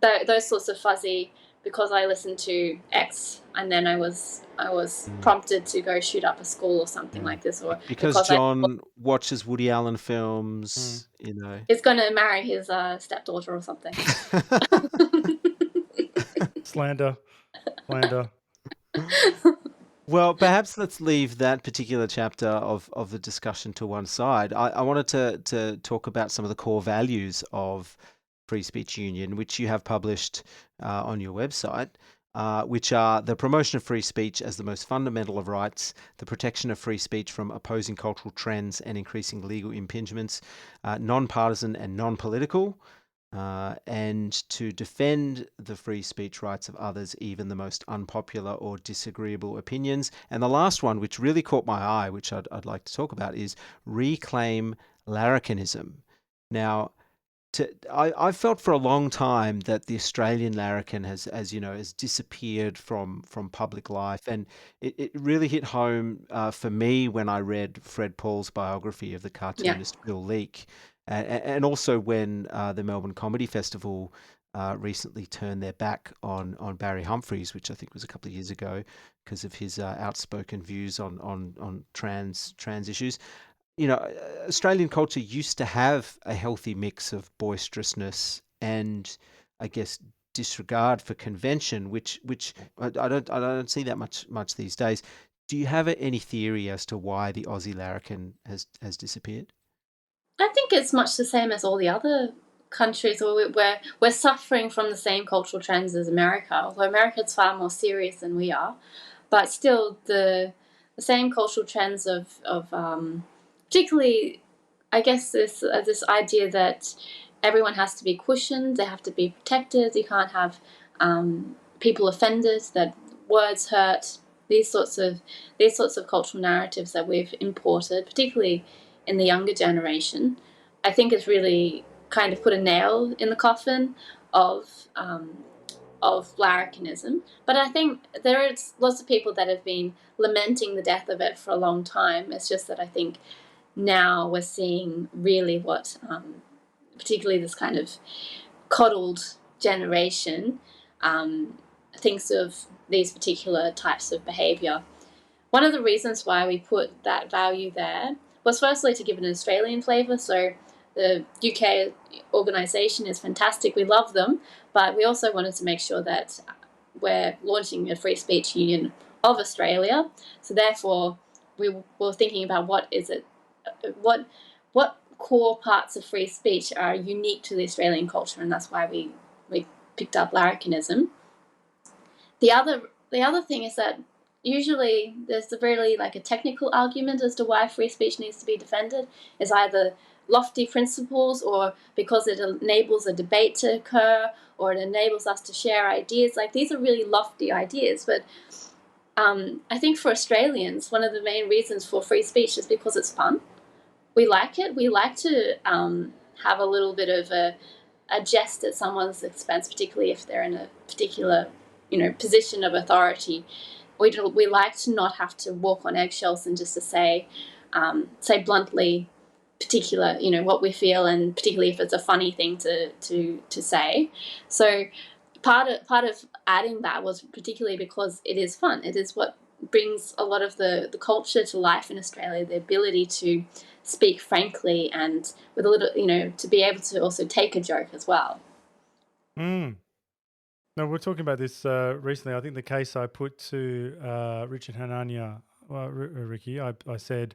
those sorts of fuzzy, because I listened to X and then I was prompted to go shoot up a school or something like this, or because John watches Woody Allen films, is going to marry his stepdaughter or something. Slander. Well, perhaps let's leave that particular chapter of the discussion to one side. I wanted to talk about some of the core values of Free Speech Union, which you have published on your website, which are the promotion of free speech as the most fundamental of rights, the protection of free speech from opposing cultural trends and increasing legal impingements, non-partisan and non-political, and to defend the free speech rights of others, even the most unpopular or disagreeable opinions. And the last one, which really caught my eye, which I'd like to talk about, is reclaim larrikinism. Now, I felt for a long time that the Australian larrikin has disappeared from public life, and it really hit home for me when I read Fred Paul's biography of the cartoonist Bill Leak, and also when the Melbourne Comedy Festival recently turned their back on Barry Humphries, which I think was a couple of years ago, because of his outspoken views on trans issues. Australian culture used to have a healthy mix of boisterousness and, I guess, disregard for convention, which I don't see that much these days. Do you have any theory as to why the Aussie larrikin has disappeared? I think it's much the same as all the other countries where we're suffering from the same cultural trends as America, although America's far more serious than we are. But still, the same cultural trends of particularly, I guess, this idea that everyone has to be cushioned, they have to be protected, you can't have people offended, that words hurt. These sorts of cultural narratives that we've imported, particularly in the younger generation, I think has really kind of put a nail in the coffin of larrikinism. But I think there are lots of people that have been lamenting the death of it for a long time. It's just that I think now we're seeing really what, particularly this kind of coddled generation, thinks of these particular types of behaviour. One of the reasons why we put that value there was firstly to give it an Australian flavour. So the UK organisation is fantastic. We love them, but we also wanted to make sure that we're launching a free speech union of Australia. So therefore, we were thinking about what core parts of free speech are unique to the Australian culture, and that's why we picked up larrikinism. The other thing is that usually there's really like a technical argument as to why free speech needs to be defended. It's either lofty principles, or because it enables a debate to occur, or it enables us to share ideas. Like, these are really lofty ideas, but I think for Australians, one of the main reasons for free speech is because it's fun. We like it. We like to have a little bit of a jest at someone's expense, particularly if they're in a particular, position of authority. We like to not have to walk on eggshells and just to say bluntly, particular, what we feel, and particularly if it's a funny thing to say. So part of adding that was particularly because it is fun. It is what brings a lot of the culture to life in Australia, the ability to speak frankly and with a little, to be able to also take a joke as well. No, we're talking about this recently. I think the case I put to Richard Hanania, Ricky, I said,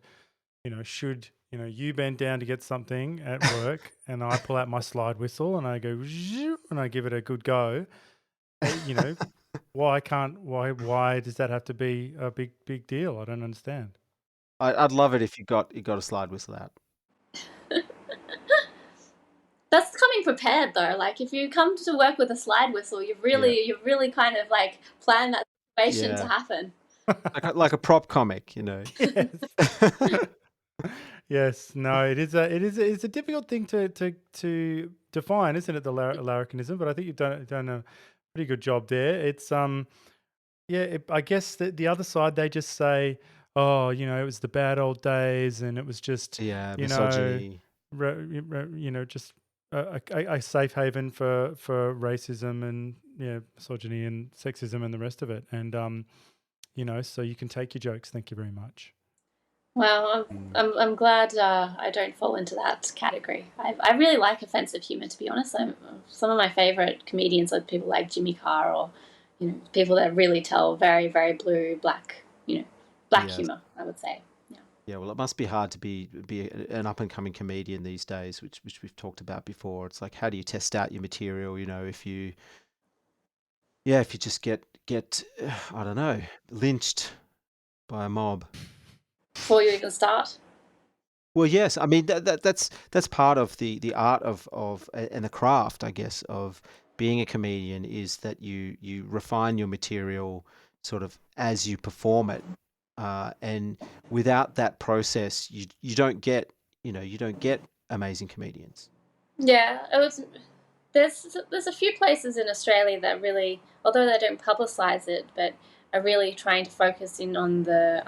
should you bend down to get something at work, and I pull out my slide whistle and I go and I give it a good go. Why does that have to be a big deal? I don't understand. I'd love it if you got a slide whistle out. That's coming prepared though. Like, if you come to work with a slide whistle, you've really kind of like planned that situation to happen. Like a prop comic, Yes. Yes. No, it's a difficult thing to define, isn't it? The larrikinism, but I think you've done a pretty good job there. It's I guess the other side, they just say, oh, it was the bad old days, and it was just misogyny. Just a safe haven for racism and misogyny and sexism and the rest of it, and so you can take your jokes. Thank you very much. Well, I'm glad I don't fall into that category. I really like offensive humor, to be honest. Some of my favorite comedians are people like Jimmy Carr, or people that really tell very, very black humor, I would say. Yeah, well, it must be hard to be an up and coming comedian these days, which we've talked about before. It's like, how do you test out your material? If you just get I don't know, lynched by a mob before you even start. Well, yes, I mean that's part of the art of and the craft, I guess, of being a comedian, is that you refine your material sort of as you perform it, and without that process, you don't get amazing comedians. Yeah, there's a few places in Australia that really, although they don't publicise it, but are really trying to focus in on the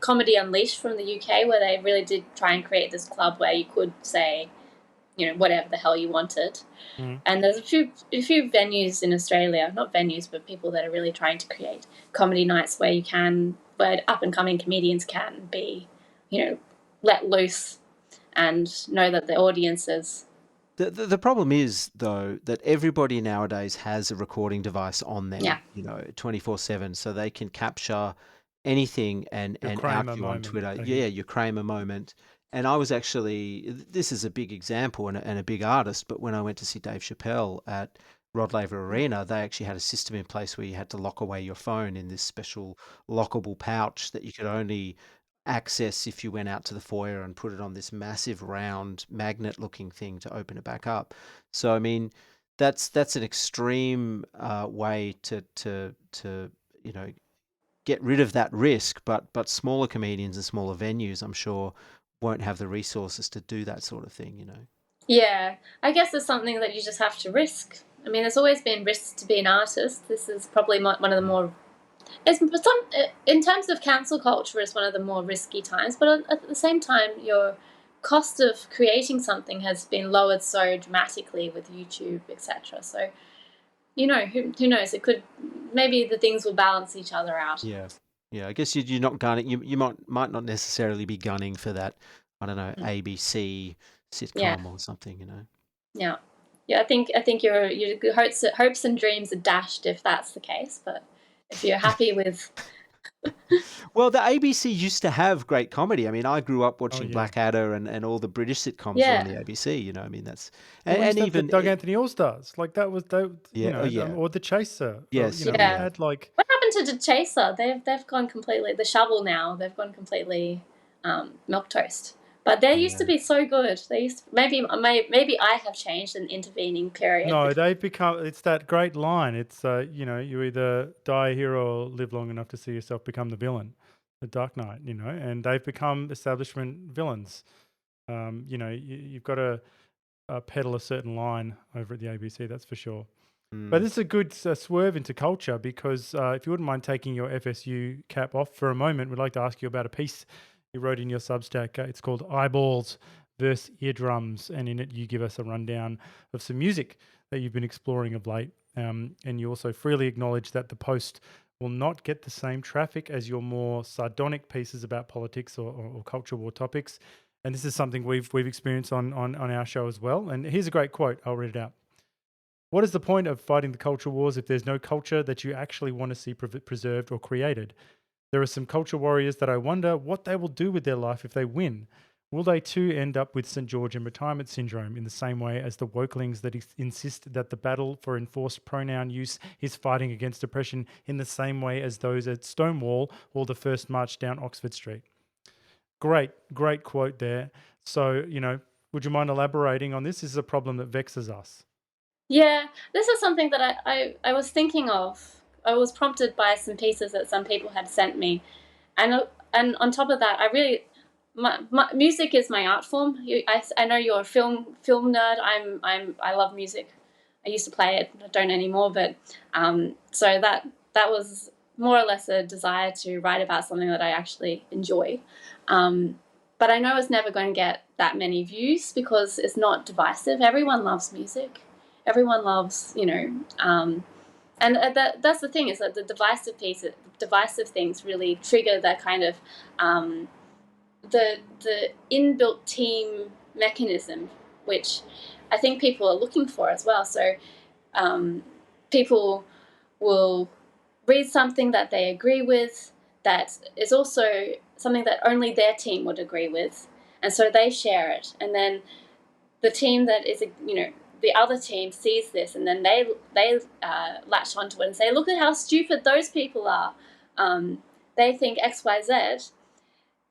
Comedy Unleashed from the UK, where they really did try and create this club where you could say, whatever the hell you wanted. And there's a few venues in Australia, not venues, but people that are really trying to create comedy nights where up and coming comedians can be, let loose and know that the audience is. The problem is, though, that everybody nowadays has a recording device on them, 24/7, so they can capture anything and out you on Twitter. Yeah, your Kramer moment. And I was actually, this is a big example and a big artist, but when I went to see Dave Chappelle at Rod Laver Arena, they actually had a system in place where you had to lock away your phone in this special lockable pouch that you could only access if you went out to the foyer and put it on this massive round magnet looking thing to open it back up. So I mean, that's an extreme way to get rid of that risk, but smaller comedians and smaller venues, I'm sure, won't have the resources to do that sort of thing, Yeah, I guess it's something that you just have to risk. I mean, there's always been risks to be an artist. This is probably one of the more, in terms of cancel culture, it's one of the more risky times. But at the same time, your cost of creating something has been lowered so dramatically with YouTube, etc. So, who knows? It could, maybe the things will balance each other out. Yeah, I guess you're not gunning. You might not necessarily be gunning for that I don't know, ABC Yeah. sitcom or something, you know. Yeah. Yeah, I think your hopes and dreams are dashed if that's the case. But if you're happy with, Well, the ABC used to have great comedy. I mean, I grew up Oh watching yeah. Blackadder and all the British sitcoms were on the yeah, ABC. You know, I mean, that's Well, they used and to have the even Doug Anthony All Stars, like that was they, yeah, oh yeah, or the Chaser, or yes, yeah. we yeah, had like What happened to the Chaser? They've gone completely the shovel now. They've gone completely milk toast. But they used to yeah. be so good. They used to, maybe I have changed an intervening period. no, they've become. It's that great line. It's you either die a hero or live long enough to see yourself become the villain, the Dark Knight. And they've become establishment villains. You've got to peddle a certain line over at the ABC. That's for sure. But Mm. this is a good swerve into culture because if you wouldn't mind taking your FSU cap off for a moment, we'd like to ask you about a piece you wrote in your Substack. It's called Eyeballs versus Eardrums, and in it you give us a rundown of some music that you've been exploring of late. And you also freely acknowledge that the post will not get the same traffic as your more sardonic pieces about politics or culture war topics. And this is something we've experienced on our show as well. And here's a great quote. I'll read it out. What is the point of fighting the culture wars if there's no culture that you actually want to see preserved or created? There are some culture warriors that I wonder what they will do with their life if they win. Will they too end up with St. George and retirement syndrome in the same way as the wokelings that insist that the battle for enforced pronoun use is fighting against oppression in the same way as those at Stonewall or the first march down Oxford Street? Great quote there. So, would you mind elaborating on this? This is a problem that vexes us. Yeah, this is something that I was thinking of. I was prompted by some pieces that some people had sent me, and on top of that, I really my music is my art form. I know you're a film nerd. I love music. I used to play it. I don't anymore. But so that was more or less a desire to write about something that I actually enjoy. But I know it's never going to get that many views because it's not divisive. Everyone loves music. Everyone loves, and that's the thing is that the divisive things really trigger that kind of the inbuilt team mechanism, which I think people are looking for as well. So people will read something that they agree with that is also something that only their team would agree with, and so they share it, and then the team that is, the other team sees this, and then they latch onto it and say, "Look at how stupid those people are. They think X, Y, Z,"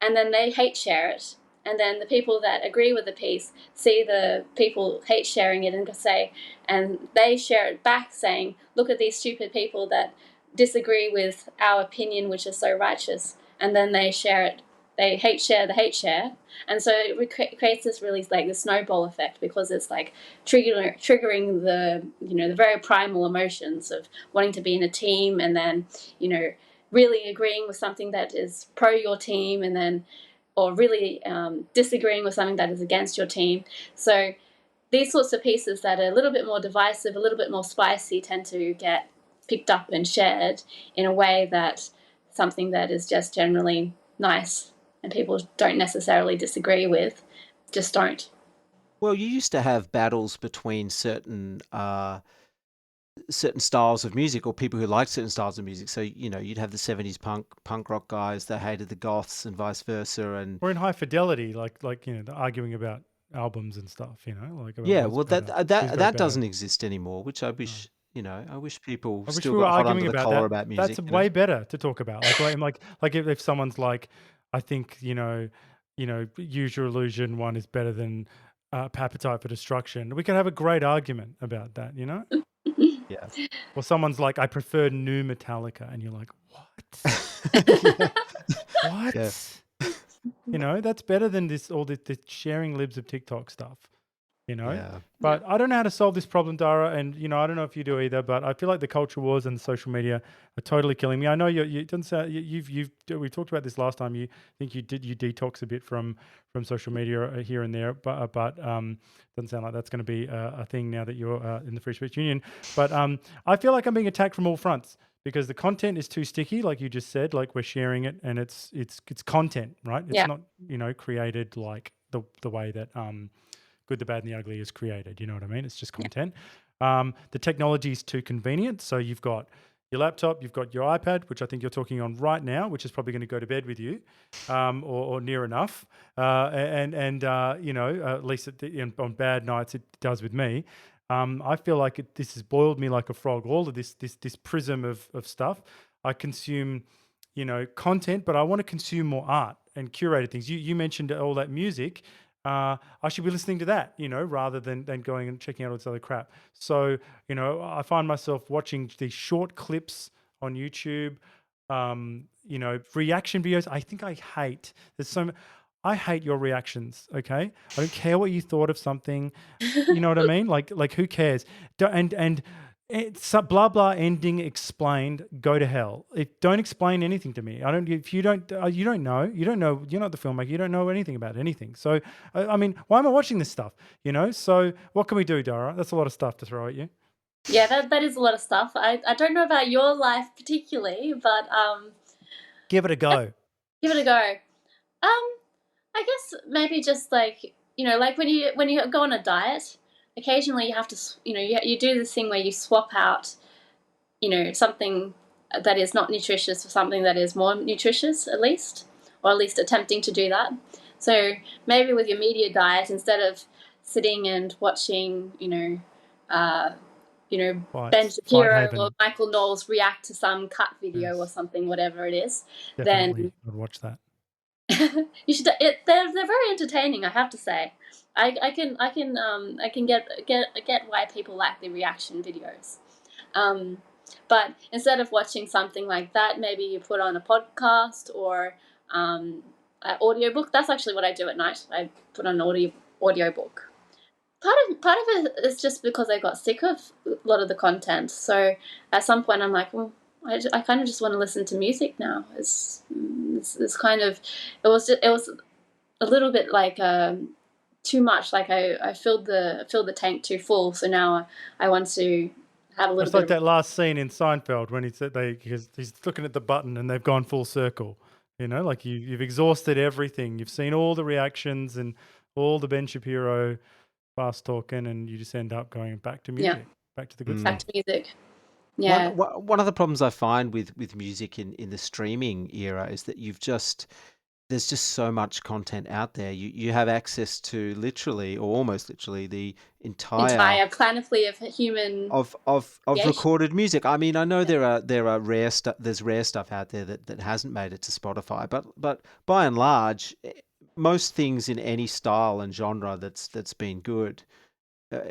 and then they hate share it. And then the people that agree with the piece see the people hate sharing it and say, and they share it back, saying, "Look at these stupid people that disagree with our opinion, which is so righteous." And then they share it. They hate share the hate share, and so it creates this really like the snowball effect because it's like triggering the very primal emotions of wanting to be in a team, and then really agreeing with something that is pro your team, and then or really disagreeing with something that is against your team. So these sorts of pieces that are a little bit more divisive, a little bit more spicy, tend to get picked up and shared in a way that something that is just generally nice and people don't necessarily disagree with just don't. Well, you used to have battles between certain styles of music or people who liked certain styles of music. So, you'd have the 70s punk rock guys that hated the goths and vice versa. And We're in High Fidelity, like the arguing about albums and stuff, like about yeah, what's well, better, who's got a that better. doesn't exist anymore, which I No. wish, I wish people I wish still we were got hot under arguing the about collar that. about That's music, way better to talk about. Like if someone's like, I think Use Your Illusion one is better than Appetite for Destruction. We could have a great argument about that, Yeah. Or someone's like, I prefer new Metallica, and you're like, what? Yeah. Yeah. What? That's better than all this sharing libs of TikTok stuff. Yeah. But I don't know how to solve this problem, Dara, and I don't know if you do either. But I feel like the culture wars and the social media are totally killing me. I know you doesn't sound we talked about this last time. You think you detox a bit from social media here and there, but doesn't sound like that's going to be a thing now that you're in the Free Speech Union. But I feel like I'm being attacked from all fronts because the content is too sticky, like you just said. Like we're sharing it, and it's content, right? It's Yeah. not created like the way that Good, the Bad, and the Ugly is created. You know what I mean? It's just content. The technology is too convenient. So you've got your laptop, you've got your iPad, which I think you're talking on right now, which is probably going to go to bed with you, or near enough. At least on bad nights it does with me. I feel like this has boiled me like a frog. All of this prism of stuff. I consume, content, but I want to consume more art and curated things. You mentioned all that music. I should be listening to that, rather than going and checking out all this other crap. So, I find myself watching these short clips on YouTube, reaction videos. I think I hate. I hate your reactions. Okay, I don't care what you thought of something. You know what I mean? Like who cares? And it's a blah blah ending explained. Go to hell. Don't explain anything to me. I don't. If you don't, you don't know. You don't know. You're not the filmmaker. You don't know anything about anything. So, I mean, why am I watching this stuff? So what can we do, Dara? That's a lot of stuff to throw at you. Yeah, that is a lot of stuff. I don't know about your life particularly, but give it a go. Give it a go. I guess maybe just like like when you go on a diet, occasionally you have to you do this thing where you swap out something that is not nutritious for something that is more nutritious, at least, or at least attempting to do that. So maybe with your media diet, instead of sitting and watching Ben Shapiro or Michael Knowles react to some cut video or something, whatever it is, definitely then I'd watch that. you should. They're very entertaining, I have to say. I can get why people like the reaction videos. But instead of watching something like that, maybe you put on a podcast or an audiobook. That's actually what I do at night. I put on an audiobook. Part of it is just because I got sick of a lot of the content. So at some point I'm like, well, I kind of just want to listen to music now. It's kind of, it was a little bit like too much. Like I filled the tank too full. So now I want to have a little it's bit. Like that last scene in Seinfeld when he said because he's looking at the button and they've gone full circle. Like you've exhausted everything. You've seen all the reactions and all the Ben Shapiro fast talking, and you just end up going back to music, back to the good stuff. Back to music. Yeah. One of the problems I find with music in the streaming era is that there's just so much content out there. You have access to literally or almost literally the entire panoply of human of recorded music. I mean, I know there are rare stuff. There's rare stuff out there that hasn't made it to Spotify, but by and large, most things in any style and genre that's been good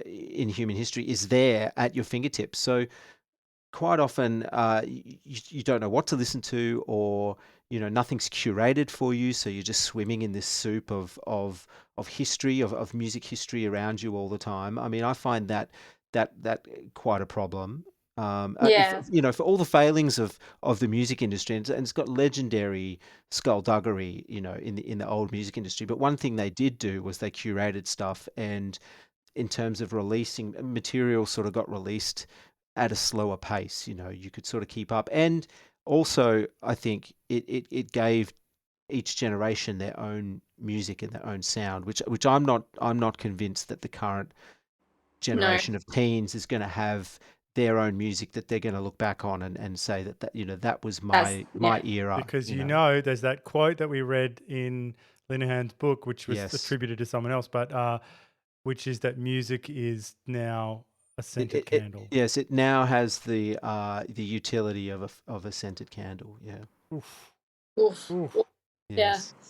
in human history is there at your fingertips. So quite often you don't know what to listen to, or nothing's curated for you, so you're just swimming in this soup of history, of music history around you all the time. I mean, I find that quite a problem. For all the failings of the music industry, and it's got legendary skullduggery, in the old music industry. But one thing they did do was they curated stuff, and in terms of releasing material, sort of got released at a slower pace. You could sort of keep up, and also I think it gave each generation their own music and their own sound, which I'm not convinced that the current generation of teens is going to have their own music that they're going to look back on and say that was my era. Because there's that quote that we read in Linehan's book, which was attributed to someone else, but which is that music is now a scented candle. Yes, it now has the utility of a scented candle. Yeah. Oof. Oof. Yes. Yeah.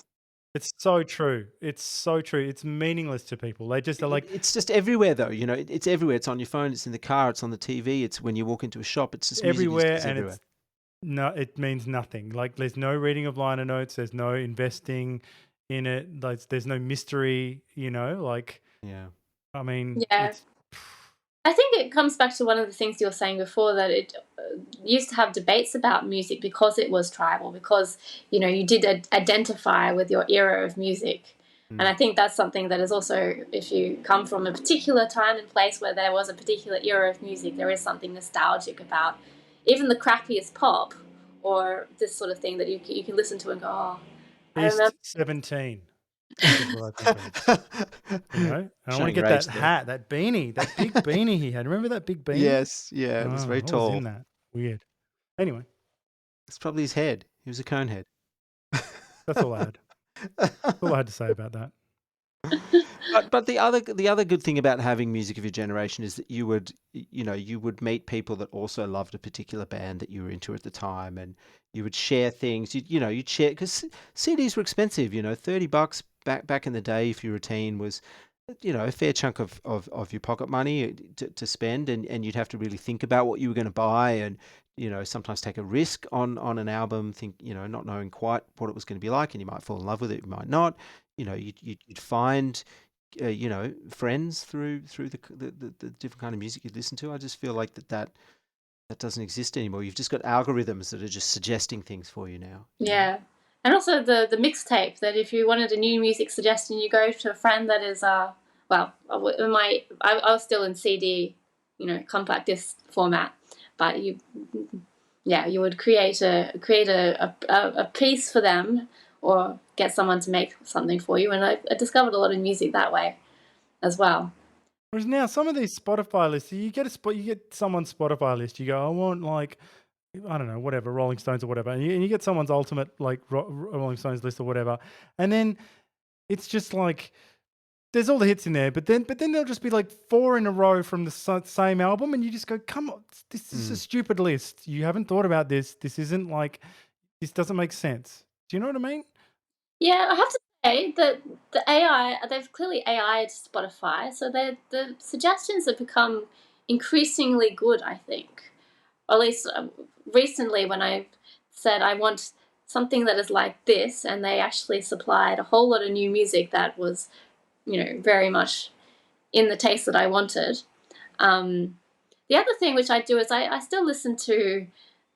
It's so true. It's so true. It's meaningless to people. They just are like... It's just everywhere, though. It's everywhere. It's on your phone. It's in the car. It's on the TV. It's when you walk into a shop. It's just everywhere, and everywhere. It means nothing. Like there's no reading of liner notes. There's no investing in it. Like there's no mystery. Yeah. I mean, I think it comes back to one of the things you were saying before, that it used to have debates about music because it was tribal, because you did identify with your era of music. And I think that's something that is also, if you come from a particular time and place where there was a particular era of music, there is something nostalgic about even the crappiest pop or this sort of thing that you can listen to and go, oh, I remember 17. Is what I think of. You know, and I want to Showing get rage that there. hat, that beanie, that big beanie he had. Remember that big beanie? Yes, yeah, it was very What was tall. in that? Weird. Anyway, It's probably his head. He was a cone head. that's all I had. That's all I had to say about that. But the other good thing about having music of your generation is that you would meet people that also loved a particular band that you were into at the time, and you would share things. You'd share, because CDs were expensive. $30 back in the day if you were a teen was a fair chunk of your pocket money to spend, and you'd have to really think about what you were going to buy, and sometimes take a risk on an album, not knowing quite what it was going to be like, and you might fall in love with it, you might not. You'd find friends through the different kind of music you listen to. I just feel like that doesn't exist anymore. You've just got algorithms that are just suggesting things for you now. Yeah. And also the mixtape, that if you wanted a new music suggestion, you go to a friend that is well, I was still in CD, compact disc format, but you would create a piece for them, or get someone to make something for you, and I discovered a lot of music that way as well. Whereas now, some of these Spotify lists, you get someone's Spotify list. You go, I want I don't know, whatever, Rolling Stones or whatever, and you get someone's ultimate Rolling Stones list or whatever, and then it's just like there's all the hits in there, but then there'll just be like 4 in a row from the same album, and you just go, come on, this is a stupid list. You haven't thought about this. This isn't this doesn't make sense. Do you know what I mean? Yeah, I have to say that the AI, they've clearly AI'd Spotify, so the suggestions have become increasingly good, I think. Or at least recently, when I said I want something that is like this, and they actually supplied a whole lot of new music that was, very much in the taste that I wanted. The other thing which I do is I still listen to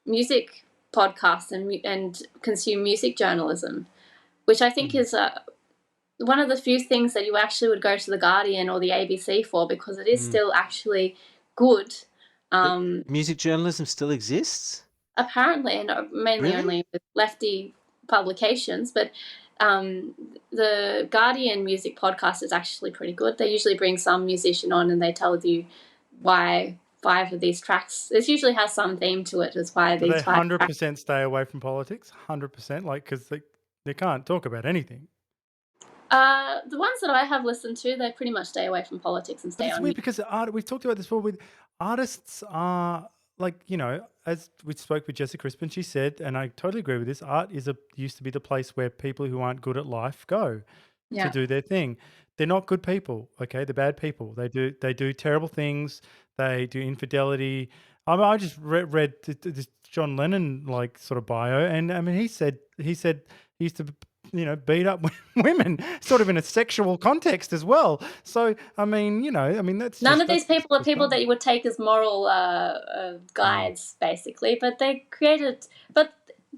music podcasts and consume music journalism, which I think is one of the few things that you actually would go to the Guardian or the ABC for, because it is still actually good. Music journalism still exists? Apparently, and mainly Really? only with lefty publications, but the Guardian music podcast is actually pretty good. They usually bring some musician on, and they tell you why 5 of these tracks. This usually has some theme to it, as why Do they these 5 tracks. 100% stay away from politics? 100%, because they can't talk about anything. The ones that I have listened to, they pretty much stay away from politics and But stay it's on weird music. because we've talked about this before. With artists are as we spoke with Jessica Crispin, she said, and I totally agree with this. Art used to be the place where people who aren't good at life go to Yeah. do their thing. They're not good people. Okay, they're bad people. They do terrible things. They do infidelity. I just read this John Lennon sort of bio, and I mean he said he used to beat up women, sort of in a sexual context as well. So I mean that's None just, of these that's people are people bizarre. that you would take as moral guides, basically. But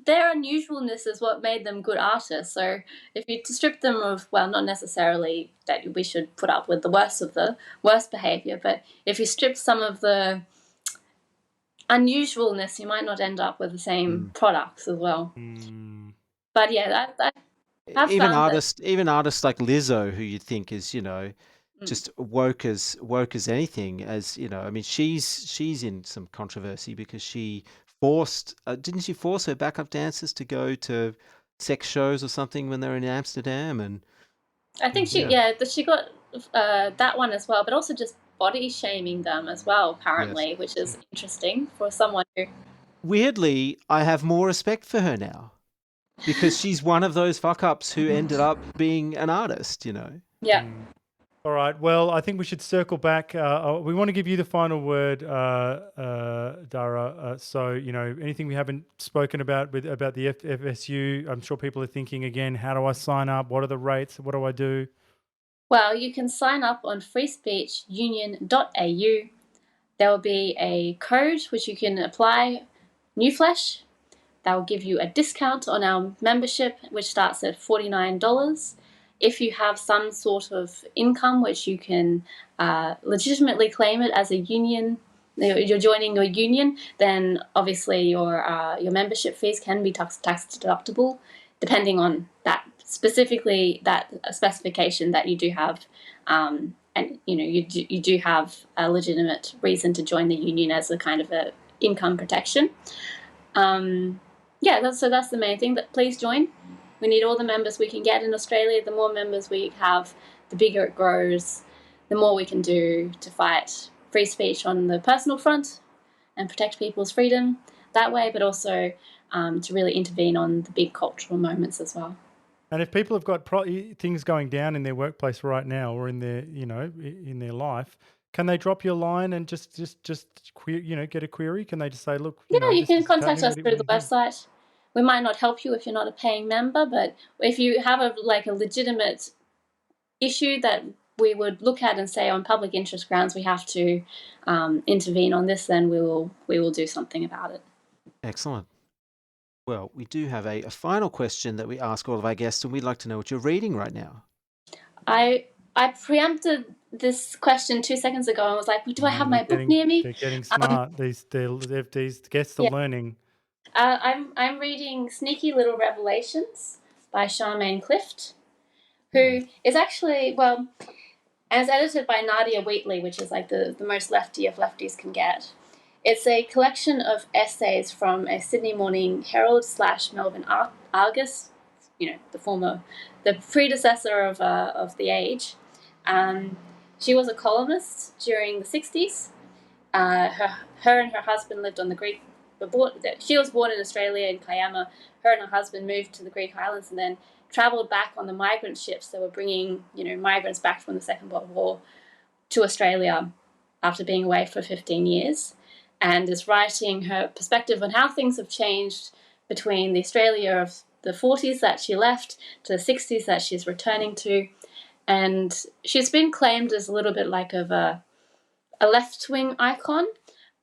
their unusualness is what made them good artists. So if you strip them of, well, not necessarily that we should put up with the worst of the worst behavior, but if you strip some of the unusualness, you might not end up with the same products as well. But yeah, I've Even found that. artists like Lizzo, who you'd think is just woke as anything, I mean she's in some controversy because she forced didn't she force her backup dancers to go to sex shows or something when they were in Amsterdam? And I think she got that one as well, but also just body shaming them as well, apparently, which is interesting for someone who. Weirdly, I have more respect for her now because she's one of those fuck ups who ended up being an artist. Yeah. All right. Well, I think we should circle back. We want to give you the final word, Dara. So, anything we haven't spoken about about the FSU, I'm sure people are thinking again, how do I sign up? What are the rates? What do I do? Well, you can sign up on freespeechunion.au. There will be a code which you can apply, Newflash. That will give you a discount on our membership, which starts at $49. If you have some sort of income which you can legitimately claim it as a union, you're joining your union, then obviously your membership fees can be tax deductible, depending on that specifically that specification that you do have, and you do have a legitimate reason to join the union as a kind of a income protection. That's the main thing. That please join. We need all the members we can get in Australia. The more members we have, the bigger it grows, the more we can do to fight free speech on the personal front and protect people's freedom that way, but also to really intervene on the big cultural moments as well. And if people have got things going down in their workplace right now or in their, in their life, can they drop your line and just get a query? Can they just say, look, you this can is contact happening, us through the website. We might not help you if you're not a paying member, but if you have a legitimate issue that we would look at and say on public interest grounds we have to intervene on this, then we will do something about it. Excellent. Well, we do have a final question that we ask all of our guests, and we'd like to know what you're reading right now. I preempted this question 2 seconds ago and was like, do I have my book near me? They're getting smart. These guests are learning. I'm reading Sneaky Little Revelations by Charmaine Clift, who is actually, and it's edited by Nadia Wheatley, which is like the most lefty of lefties can get. It's a collection of essays from a Sydney Morning Herald / Melbourne Argus, the predecessor of The Age. She was a columnist during the 60s. Her and her husband lived on the Greek. She was born in Australia in Kiama. Her and her husband moved to the Greek islands and then travelled back on the migrant ships that were bringing migrants back from the Second World War to Australia after being away for 15 years, and is writing her perspective on how things have changed between the Australia of the 40s that she left to the 60s that she's returning to. And she's been claimed as a little bit like of a left-wing icon,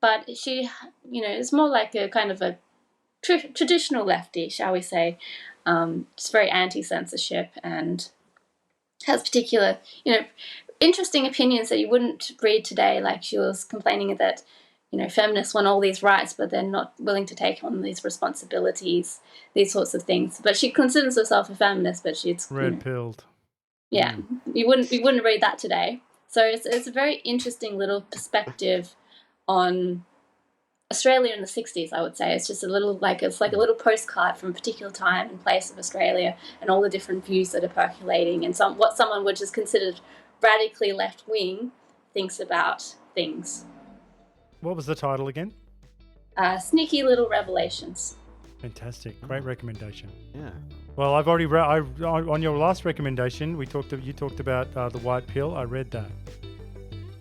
but she, is more like a kind of a traditional lefty, shall we say. Just very anti-censorship and has particular, interesting opinions that you wouldn't read today. Like she was complaining that, feminists want all these rights, but they're not willing to take on these responsibilities, these sorts of things. But she considers herself a feminist, but she's red-pilled. Yeah, you wouldn't read that today. So it's a very interesting little perspective on Australia in the 60s, I would say. It's just a little it's like a little postcard from a particular time and place of Australia and all the different views that are percolating and what someone which is considered radically left-wing thinks about things. What was the title again? Sneaky Little Revelations. Fantastic. Great recommendation. Yeah. Well, I've already read. On your last recommendation, you talked about The White Pill. I read that.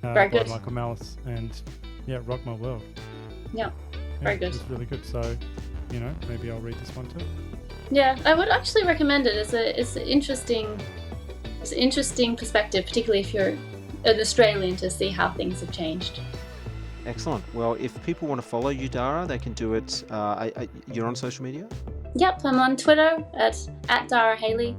Very good. By Michael Malice, and rocked my world. Yeah, very good. It's really good. So, maybe I'll read this one too. Yeah, I would actually recommend it. It's an interesting perspective, particularly if you're an Australian, to see how things have changed. Excellent. Well, if people want to follow you, Dara, they can do it. You're on social media? Yep, I'm on Twitter at Dara Haley,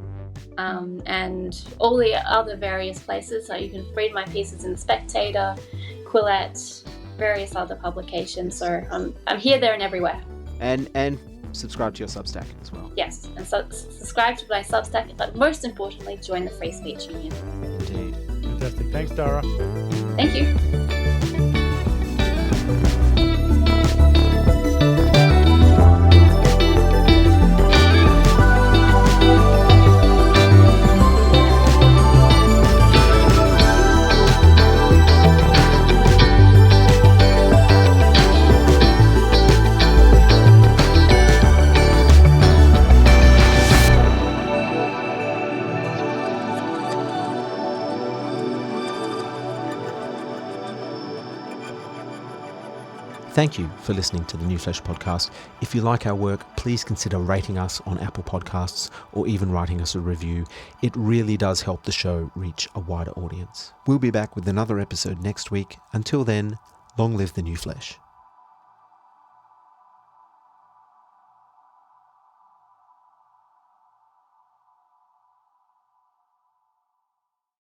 and all the other various places. So you can read my pieces in The Spectator, Quillette, various other publications. So I'm here, there, and everywhere. And subscribe to your Substack as well. Yes, and subscribe to my Substack, but most importantly, join the Free Speech Union. Indeed. Fantastic. Thanks, Dara. Thank you. Thank you for listening to the New Flesh podcast. If you like our work, please consider rating us on Apple Podcasts or even writing us a review. It really does help the show reach a wider audience. We'll be back with another episode next week. Until then, long live the New Flesh.